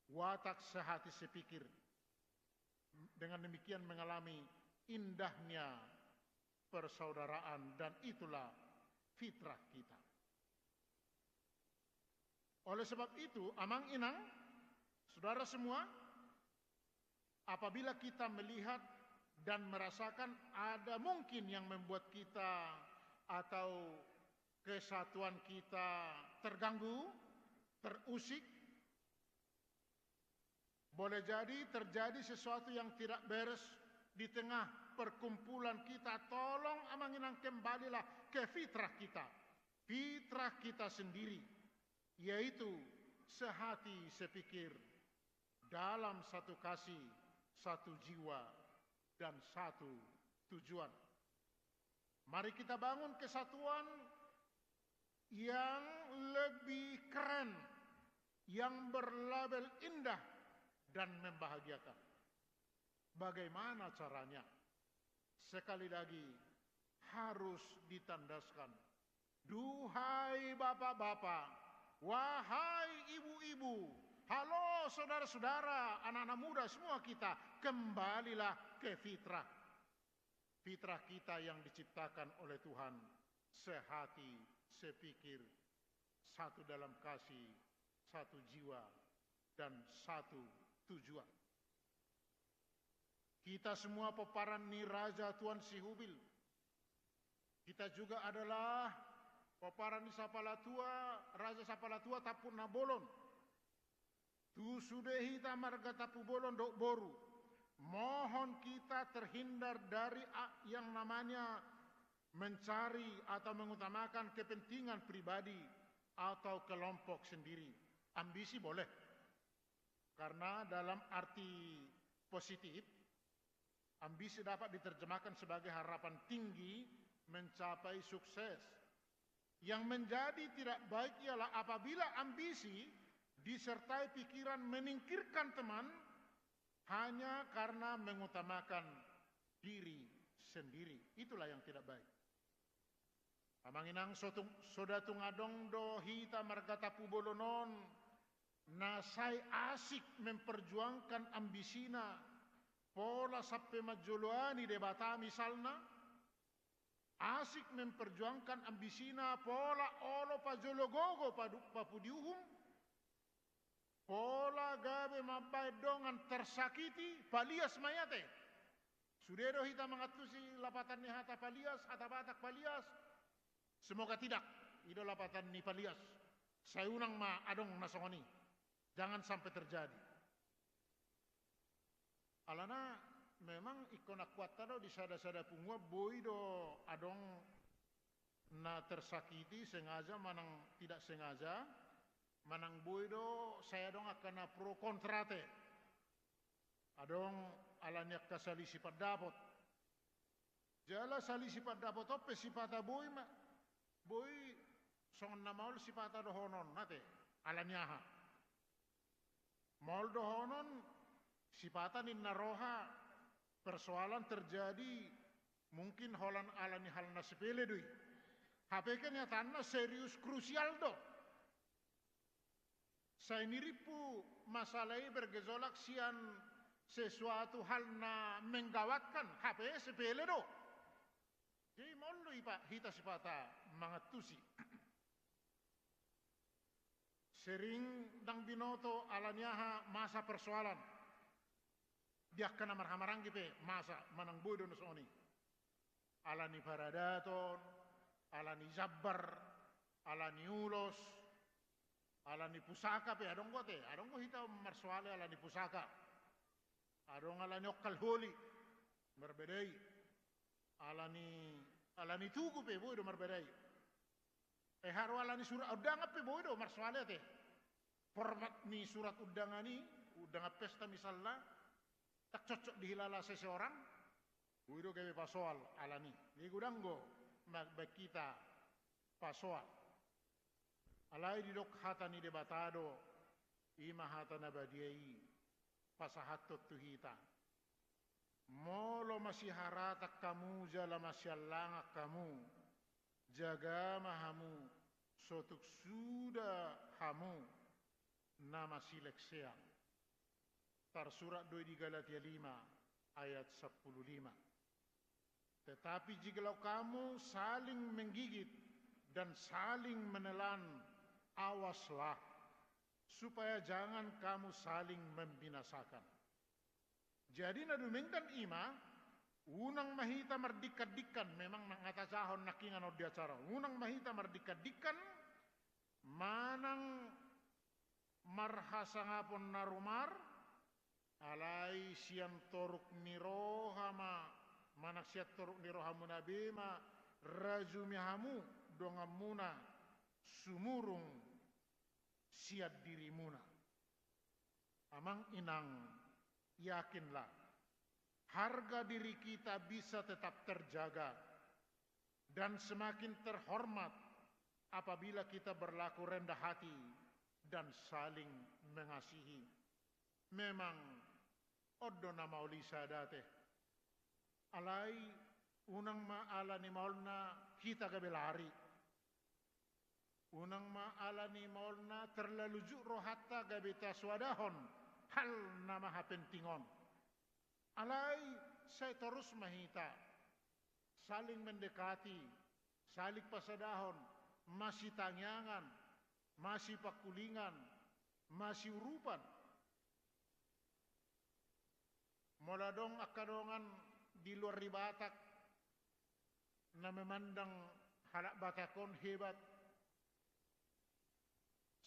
watak sehati sepikir. Dengan demikian mengalami indahnya persaudaraan, dan itulah fitrah kita. Oleh sebab itu, amang-inang, saudara semua, apabila kita melihat dan merasakan ada mungkin yang membuat kita atau kesatuan kita terganggu, terusik, boleh jadi terjadi sesuatu yang tidak beres di tengah perkumpulan kita. Tolong amang-inang kembalilah ke fitrah kita sendiri, yaitu sehati sepikir dalam satu kasih, satu jiwa, dan satu tujuan. Mari kita bangun kesatuan yang lebih keren, yang berlabel indah dan membahagiakan. Bagaimana caranya? Sekali lagi harus ditandaskan. Duhai bapak-bapak, wahai ibu-ibu, halo saudara-saudara, anak-anak muda semua kita, kembalilah ke fitrah. Fitrah kita yang diciptakan oleh Tuhan, sehati, sepikir, satu dalam kasih, satu jiwa, dan satu tujuan. Kita semua peparan Niraja Tuan Sihubil. Kita juga adalah peparan Sapalatua, Raja Sapalatua Tapu Nabolon. Tu sudehi ta marga tapu bolon dok boru. Mohon kita terhindar dari yang namanya mencari atau mengutamakan kepentingan pribadi atau kelompok sendiri. Ambisi boleh. Karena dalam arti positif, ambisi dapat diterjemahkan sebagai harapan tinggi mencapai sukses. Yang menjadi tidak baik ialah apabila ambisi disertai pikiran menyingkirkan teman hanya karena mengutamakan diri sendiri. Itulah yang tidak baik. Amanginang sodatung adong do hita margatapu bolonon nasai asik memperjuangkan ambisina pola sappe majoloani debata misalna asik memperjuangkan ambisina pola olo pajologogo papudiuhum pola gabe mabai dongan tersakiti palias mayate sudero hita mangatusi lapatan ni hata palias hata batak palias semoga tidak ido lapatan ni palias saya unang ma adong nasongoni jangan sampai terjadi alana memang ikon akuata do di sada-sada pungua boy do adong na tersakiti sengaja manang tidak sengaja manang boy do saya dong akan pro kontrate adong alanya kasali sifat dapot jala sali sifat dapot ope sifata boy ma boy songon na maul sifata do honon nate alanyaha maul do honon sifata nin naroha persoalan terjadi mungkin holan alani hal na sepele dui HP kan ya tanah serius krusial do saya niripu masalahnya bergejolak sian sesuatu hal na menggawatkan HP sepele do jadi molu hita sifata mangatusi sering dang binoto alanyaha masa persoalan dia kena marhamarang gitu masa manang bodo nusoni alani paradaton alani jabbar alani ulos alani pusaka pe adong ko hita marsoale alani pusaka adong alani okkal holi berbedai alani tugu pe bodo berbedai haro alani surat udang pe bodo marsoale te format ni surat udangani udang pesta misalnya tak cocok dihilala seseorang wido gawe pasoal alani ni gudanggo magbek kita pasoal alai di dok hata ni debatado ima hata na badiai pasahatot tuhita molo masih haratak kamu jala masyallanga kamu jaga mahamu sotuk sudah hamu nama silekseang tar surat 2 di Galatia 5 ayat 15 tetapi jikalau kamu saling menggigit dan saling menelan awaslah supaya jangan kamu saling membinasakan jadi nadumingkan ima unang mahita mardikadikan memang nangatasahon nakingan o diacara unang mahita mardikadikan manang marhasangapon narumar alai siang toruk nirohama manak siat toruk nirohamu nabima rajumihamu dongamuna sumurung siat dirimuna amang inang yakinlah harga diri kita bisa tetap terjaga dan semakin terhormat apabila kita berlaku rendah hati dan saling mengasihi memang oddo na mauli sadate alai unang maala ni maulna kita gabelari unang maala ni maulna terlalu juro hatta gabita swadahon hal na mahapentingon alai saya terus mahita saling mendekati saling pasadahon masih tanyangan masih pakulingan masih urupan moladong akadongan di luar di Batak na memandang halak Batakon hebat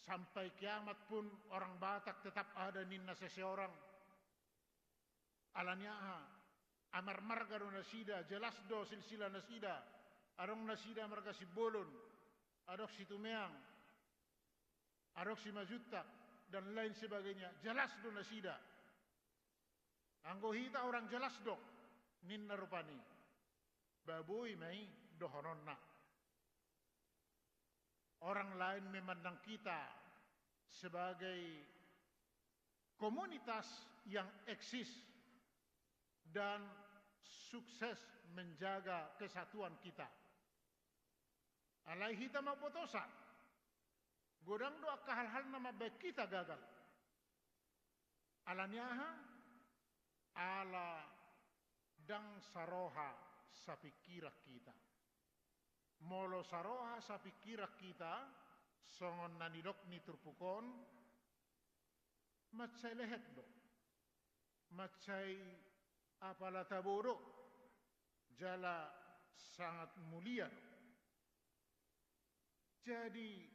Sampai kiamat pun orang Batak tetap ada ninna seseorang. Alanyaha, amar marga do nasida, jelas do silsila nasida. Arong nasida marga si Bolon, adok si Tumeang, adok si Majutak, dan lain sebagainya. Jelas do nasida. Anggo hita orang jelas do, ninna rupani. Baboy may dohononna. Orang lain memandang kita sebagai komunitas yang eksis dan sukses menjaga kesatuan kita. Alai hita mapotosa. Godang doa ke hal-hal nama baik kita gagal. Alanyaha ala dang saroha sapikira kita. Molo saroha sa pikirak kita, songon nanidok ni turpukon, macay lehet do. Macay apala taboro, jala sangat mulia do. Jadi,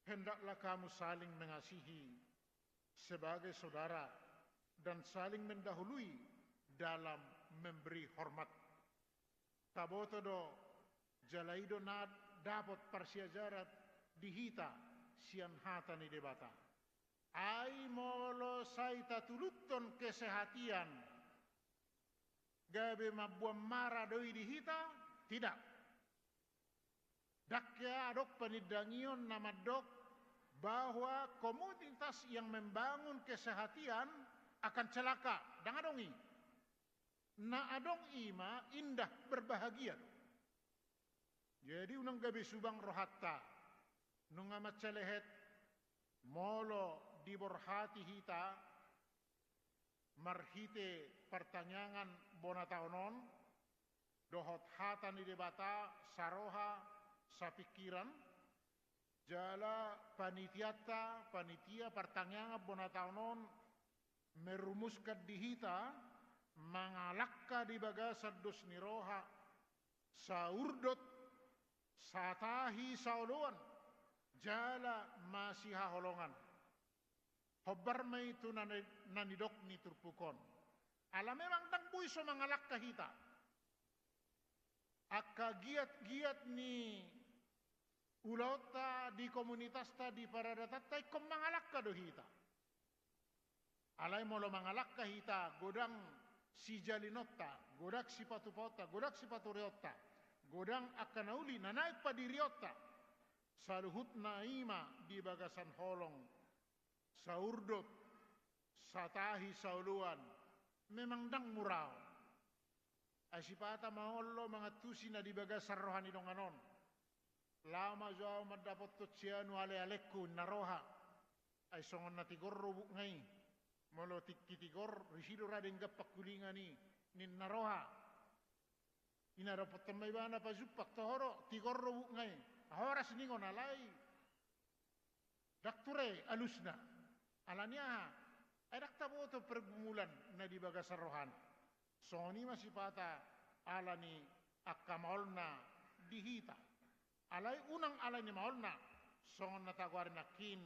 hendaklah kamu saling mengasihi sebagai saudara dan saling mendahului dalam memberi hormat. Taboto do, jalaido na dapat parsiajarat dihita sian hata ni debata. Ai molo saita tuluton kesehatian. Gabe mabuam mara doi dihita? Tidak. Dakya adok panidangion nama dok bahwa komunitas yang membangun kesehatian akan celaka. Dan adongi. Na adong ima indah berbahagia. Jadi unang gabi subang rohatta, nung amat celehet, molo diborhati hita, marhite pertanyaan bonataonon, dohot hata ni debata, saroha, sapikiran, jala panitia pertanyaan bonataonon, merumuskan di hita, mangalakka di bagasad dos niroha, saurdot, satahi sauluan, jala masih holongan. Hobar may itu nanidok ni turpukon. Ala memang tang puiso mangalak kahita. Akka giat-giat ni ulauta di komunitas ta di paradatatay kung mangalak ka dohita. Alay mo lo mangalak kahita, godang si Jalinotta, godak si Patupota, godak si Paturiota. Godang akanauli na naik pa diriota sa luhut na ima di bagasan holong sa urdot sa tahi sa uluan memang dang muraw asipata maolo mga tusi na di bagasan rohani dong anon lama jauh madapot totsianu ale alekku naroha ay songon na tigor rubuk ngay molo tikitigor risido radeng gapak kulingani nin naroha ina dapat temai bana pa zupak tohoro tigor robu ngai ahoras ningon alai dakture alusna alanya edak taboto pergumulan na di bagasar rohan soni masih pata alani akamaolna dihita alai unang alani maolna songon na tagwar nakin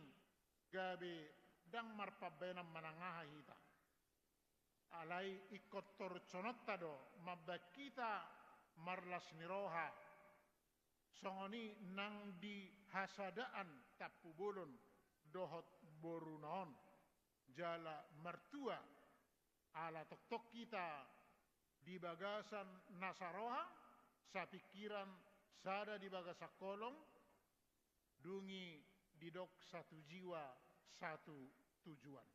gabe dang marpabenam manangaha hita alai ikot torconotta do mabakita marlas niroha songoni nang di hasadaan tapubulon dohot borunaon jala mertua ala tok kita di bagasan nasaroha sa pikiran sada di bagasa kolong dungi didok satu jiwa satu tujuan.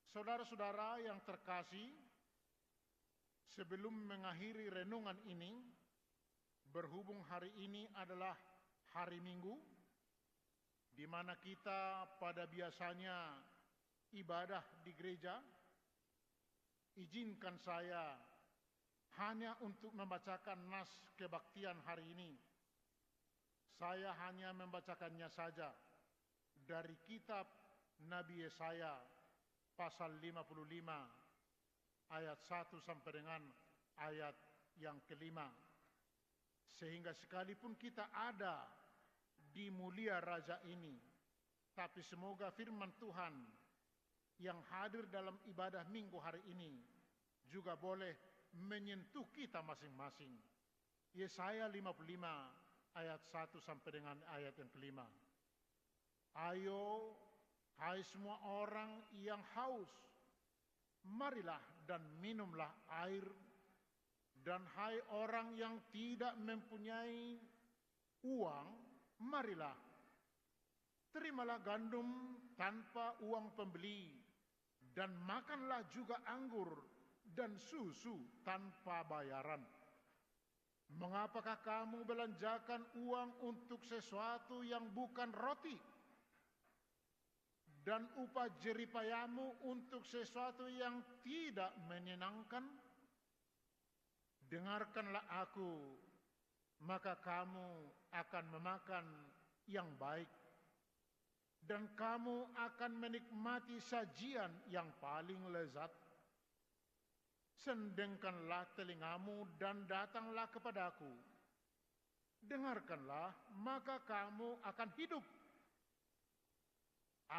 Saudara-saudara yang terkasih, sebelum mengakhiri renungan ini, berhubung hari ini adalah hari Minggu, di mana kita pada biasanya ibadah di gereja, izinkan saya hanya untuk membacakan nas kebaktian hari ini. Saya hanya membacakannya saja dari kitab Nabi Yesaya pasal 55 ayat 1 sampai dengan ayat yang kelima. Sehingga sekalipun kita ada di mulia Raja ini. Tapi semoga firman Tuhan yang hadir dalam ibadah minggu hari ini juga boleh menyentuh kita masing-masing. Yesaya 55 ayat 1 sampai dengan ayat yang kelima. Ayo, hai semua orang yang haus, marilah dan minumlah air. Dan hai orang yang tidak mempunyai uang, marilah, terimalah gandum tanpa uang pembeli, dan makanlah juga anggur dan susu tanpa bayaran. Mengapakah kamu belanjakan uang untuk sesuatu yang bukan roti, dan upah jeripayamu untuk sesuatu yang tidak menyenangkan? Dengarkanlah aku, maka kamu akan memakan yang baik, dan kamu akan menikmati sajian yang paling lezat. Sendengkanlah telingamu dan datanglah kepadaku. Dengarkanlah, maka kamu akan hidup.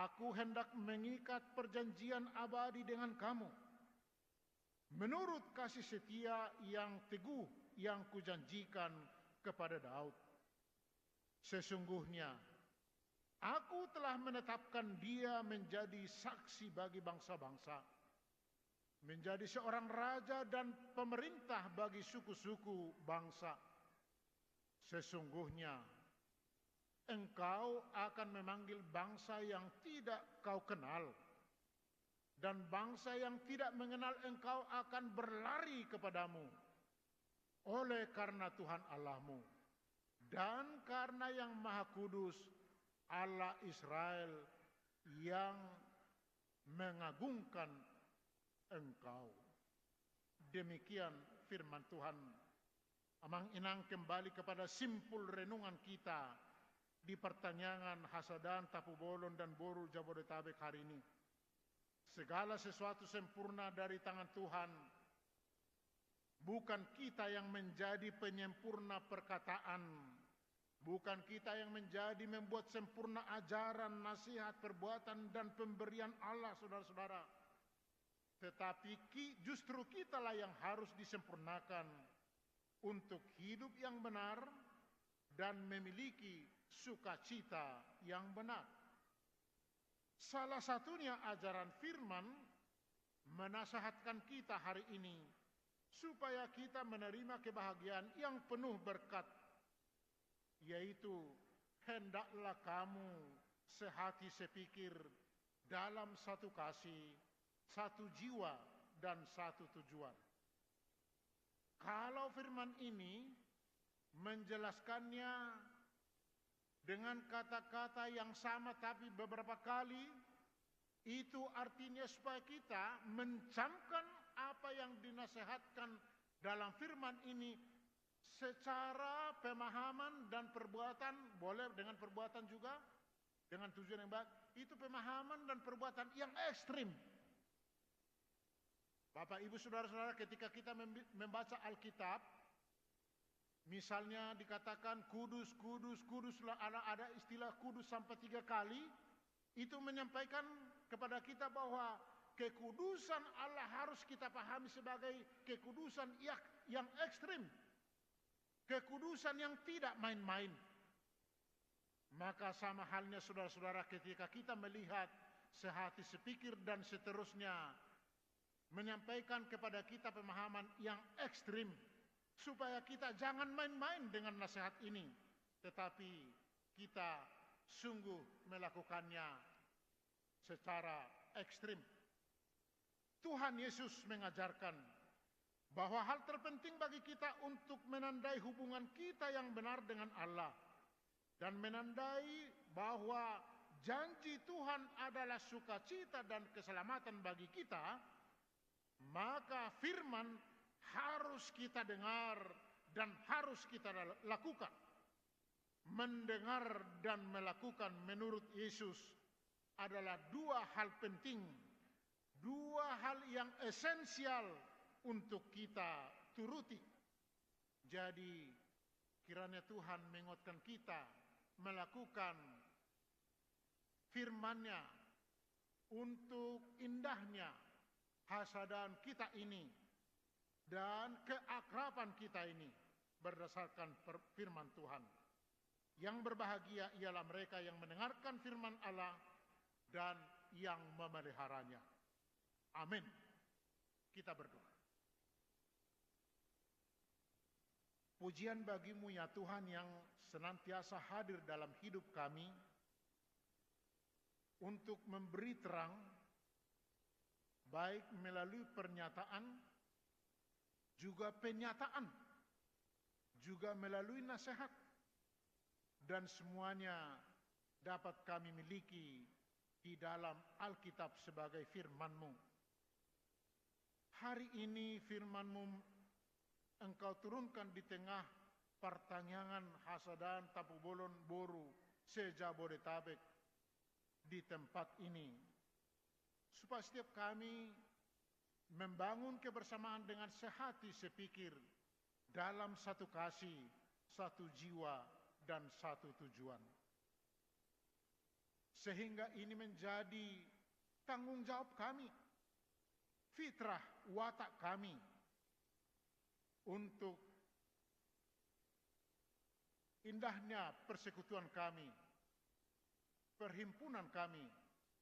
Aku hendak mengikat perjanjian abadi dengan kamu, menurut kasih setia yang teguh yang kujanjikan kepada Daud. Sesungguhnya aku telah menetapkan dia menjadi saksi bagi bangsa-bangsa, menjadi seorang raja dan pemerintah bagi suku-suku bangsa. Sesungguhnya engkau akan memanggil bangsa yang tidak kau kenal, dan bangsa yang tidak mengenal engkau akan berlari kepadamu. Oleh karena Tuhan Allahmu dan karena yang Maha Kudus, Allah Israel, yang mengagungkan engkau. Demikian firman Tuhan. Amang inang kembali kepada simpul renungan kita di pertanyaan Hasadan, Tapu Bolon, dan Boru Jabodetabek hari ini. Segala sesuatu sempurna dari tangan Tuhan. Bukan kita yang menjadi penyempurna perkataan. Bukan kita yang menjadi membuat sempurna ajaran, nasihat, perbuatan, dan pemberian Allah, saudara-saudara. Tetapi justru kitalah yang harus disempurnakan untuk hidup yang benar dan memiliki sukacita yang benar. Salah satunya ajaran firman menasihatkan kita hari ini supaya kita menerima kebahagiaan yang penuh berkat, yaitu hendaklah kamu sehati sepikir dalam satu kasih, satu jiwa, dan satu tujuan. Kalau firman ini menjelaskannya dengan kata-kata yang sama tapi beberapa kali, itu artinya supaya kita mencamkan apa yang dinasihatkan dalam firman ini secara pemahaman dan perbuatan, boleh dengan perbuatan juga, dengan tujuan yang baik, itu pemahaman dan perbuatan yang ekstrim. Bapak, Ibu, Saudara-saudara, ketika kita membaca Alkitab, misalnya dikatakan kudus, kudus, kuduslah, ada istilah kudus sampai 3 kali, itu menyampaikan kepada kita bahwa kekudusan Allah harus kita pahami sebagai kekudusan yang ekstrim, kekudusan yang tidak main-main. Maka sama halnya saudara-saudara, ketika kita melihat sehati sepikir dan seterusnya, menyampaikan kepada kita pemahaman yang ekstrim, supaya kita jangan main-main dengan nasihat ini, tetapi kita sungguh melakukannya secara ekstrim. Tuhan Yesus mengajarkan bahwa hal terpenting bagi kita untuk menandai hubungan kita yang benar dengan Allah dan menandai bahwa janji Tuhan adalah sukacita dan keselamatan bagi kita, maka firman harus kita dengar dan harus kita lakukan. Mendengar dan melakukan menurut Yesus adalah 2 hal penting, 2 hal yang esensial untuk kita turuti. Jadi kiranya Tuhan menguatkan kita melakukan firman-Nya untuk indahnya hasadan kita ini dan keakraban kita ini berdasarkan firman Tuhan. Yang berbahagia ialah mereka yang mendengarkan firman Allah dan yang memeliharanya. Amin. Kita berdoa. Pujian bagimu ya Tuhan yang senantiasa hadir dalam hidup kami untuk memberi terang, baik melalui pernyataan, juga penyataan, juga melalui nasihat, dan semuanya dapat kami miliki di dalam Alkitab sebagai firman-Mu. Hari ini firman-Mu Engkau turunkan di tengah pertanyaan hasadan Tapu Bolon Boru se-Jabodetabek di tempat ini, supaya setiap kami membangun kebersamaan dengan sehati sepikir dalam satu kasih, satu jiwa, dan satu tujuan. Sehingga ini menjadi tanggung jawab kami, fitrah watak kami, untuk indahnya persekutuan kami, perhimpunan kami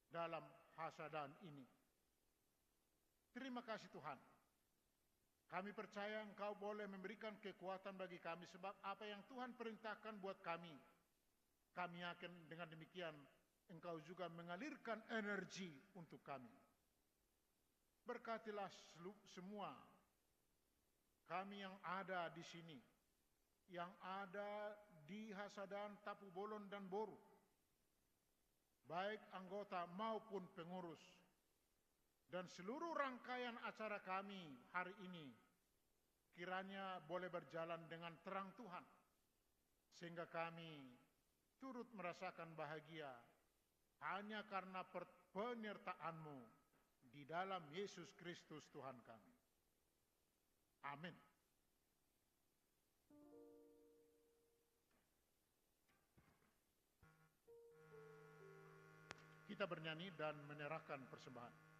dalam hasadan ini. Terima kasih Tuhan. Kami percaya Engkau boleh memberikan kekuatan bagi kami, sebab apa yang Tuhan perintahkan buat kami yakin dengan demikian Engkau juga mengalirkan energi untuk kami. Berkatilah semua kami yang ada di sini, yang ada di hasadan Tapu Bolon dan Boru, baik anggota maupun pengurus, dan seluruh rangkaian acara kami hari ini, kiranya boleh berjalan dengan terang Tuhan, sehingga kami turut merasakan bahagia hanya karena penyertaan-Mu di dalam Yesus Kristus Tuhan kami. Amin. Kita bernyanyi dan menyerahkan persembahan.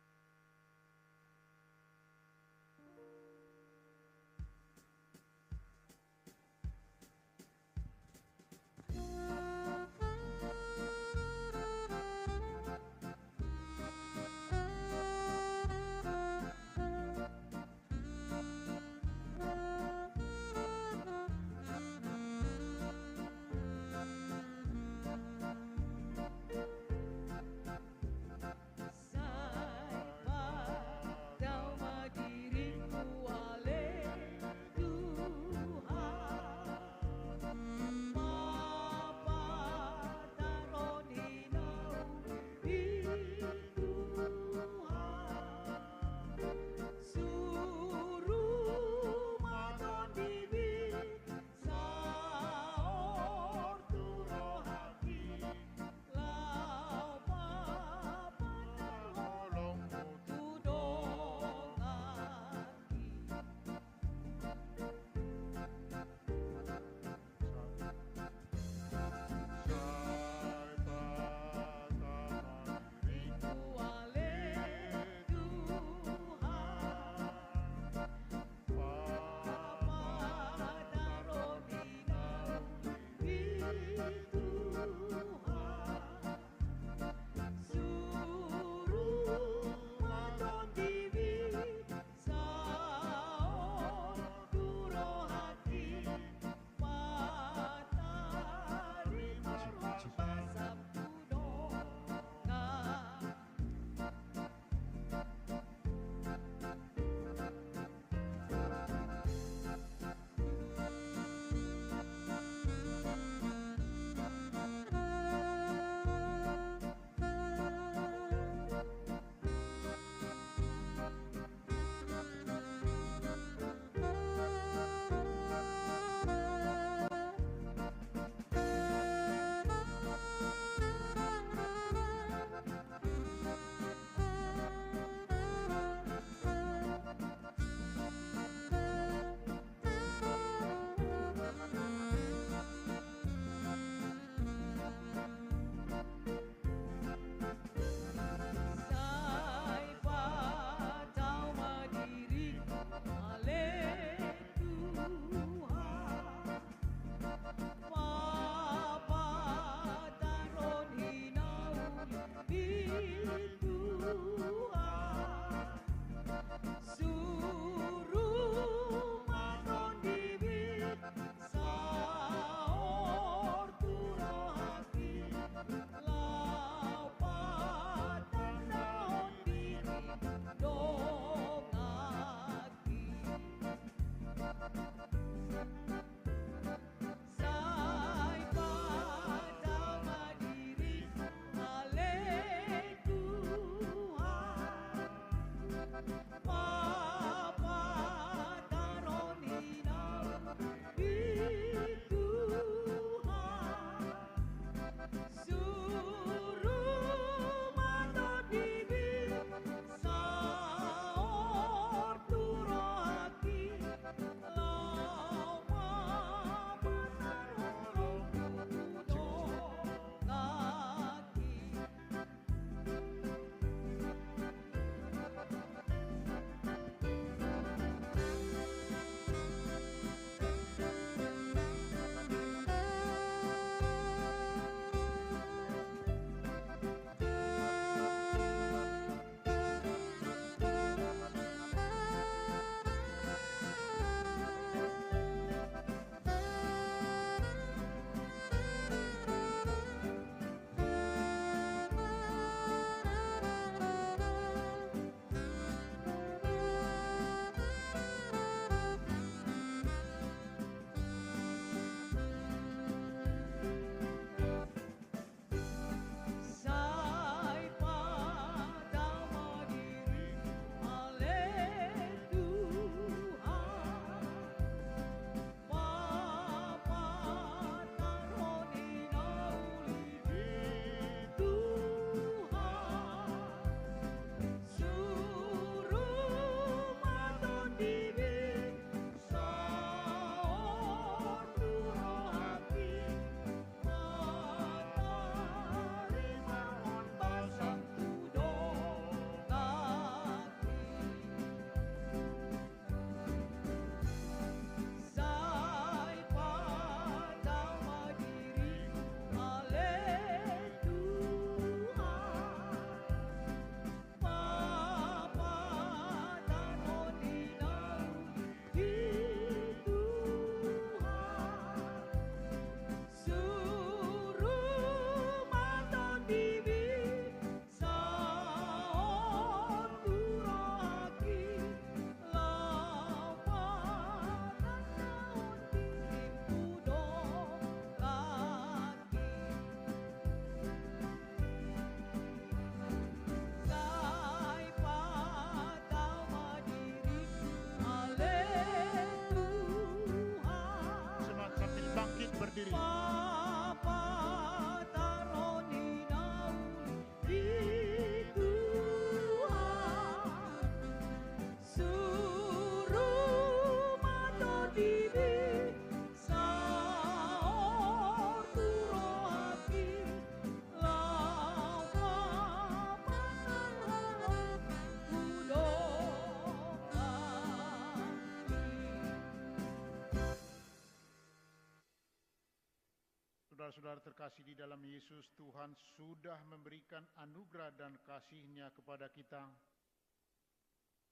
Saudara-saudara terkasih di dalam Yesus, Tuhan sudah memberikan anugerah dan kasih-Nya kepada kita.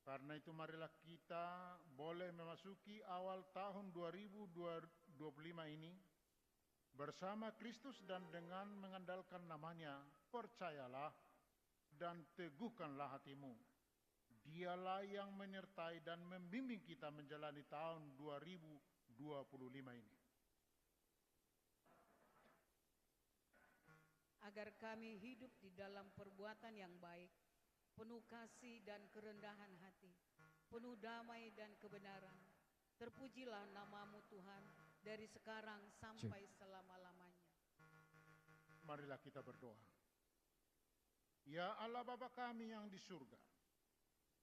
Karena itu marilah kita boleh memasuki awal tahun 2025 ini bersama Kristus dan dengan mengandalkan nama-Nya, percayalah dan teguhkanlah hatimu. Dialah yang menyertai dan membimbing kita menjalani tahun 2025 ini. Agar kami hidup di dalam perbuatan yang baik, penuh kasih dan kerendahan hati, penuh damai dan kebenaran. Terpujilah nama-Mu Tuhan dari sekarang sampai selama-lamanya. Marilah kita berdoa. Ya Allah Bapa kami yang di surga,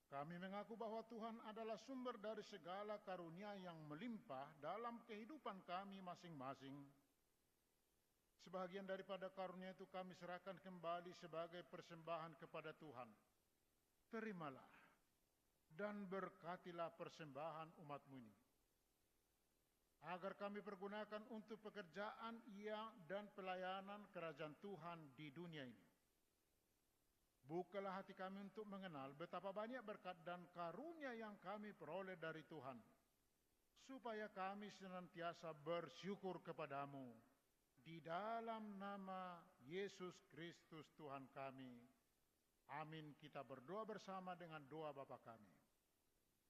kami mengaku bahwa Tuhan adalah sumber dari segala karunia yang melimpah dalam kehidupan kami masing-masing. Sebahagian daripada karunia itu kami serahkan kembali sebagai persembahan kepada Tuhan. Terimalah dan berkatilah persembahan umat-Mu ini, agar kami pergunakan untuk pekerjaan dan pelayanan kerajaan Tuhan di dunia ini. Bukalah hati kami untuk mengenal betapa banyak berkat dan karunia yang kami peroleh dari Tuhan, supaya kami senantiasa bersyukur kepadamu. Di dalam nama Yesus Kristus Tuhan kami. Amin. Kita berdoa bersama dengan doa Bapa kami.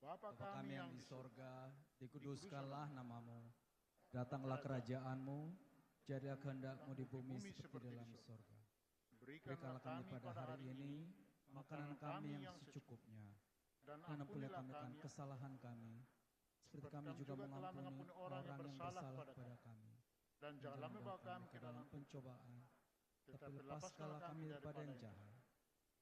Bapa kami yang di sorga, dikuduskanlah namamu. Datanglah kerajaanmu, jadilah kehendak-Mu di bumi seperti dalam sorga. Berikanlah kami pada hari ini makanan kami yang secukupnya, dan ampunilah kami kesalahan kami, seperti kami juga mengampuni orang yang bersalah kepada kami. Dan janganlah membawa kami ke dalam pencobaan, tetapi lepaskanlah kami daripada yang jahat.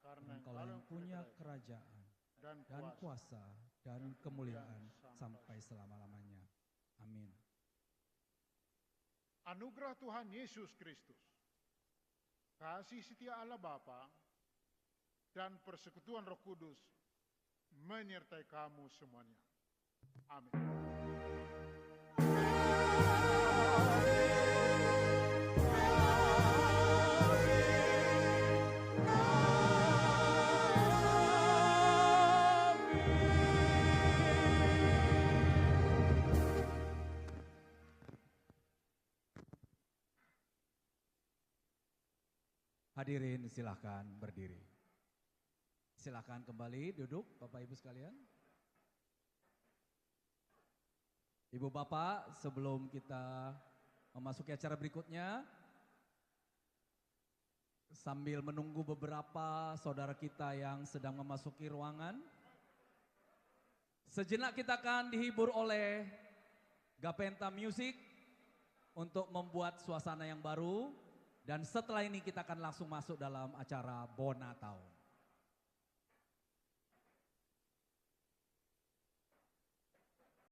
Karena Engkau yang punya kerajaan dan kuasa dan kemuliaan sampai selama-lamanya. Amin. Anugerah Tuhan Yesus Kristus, kasih setia Allah Bapa, dan persekutuan Roh Kudus menyertai kamu semuanya. Amin. Hadirin silahkan berdiri. Silahkan kembali duduk Bapak Ibu sekalian. Ibu Bapak, sebelum kita memasuki acara berikutnya, sambil menunggu beberapa saudara kita yang sedang memasuki ruangan, sejenak kita akan dihibur oleh Gapenta Music untuk membuat suasana yang baru. Dan setelah ini kita akan langsung masuk dalam acara Bona Tahun.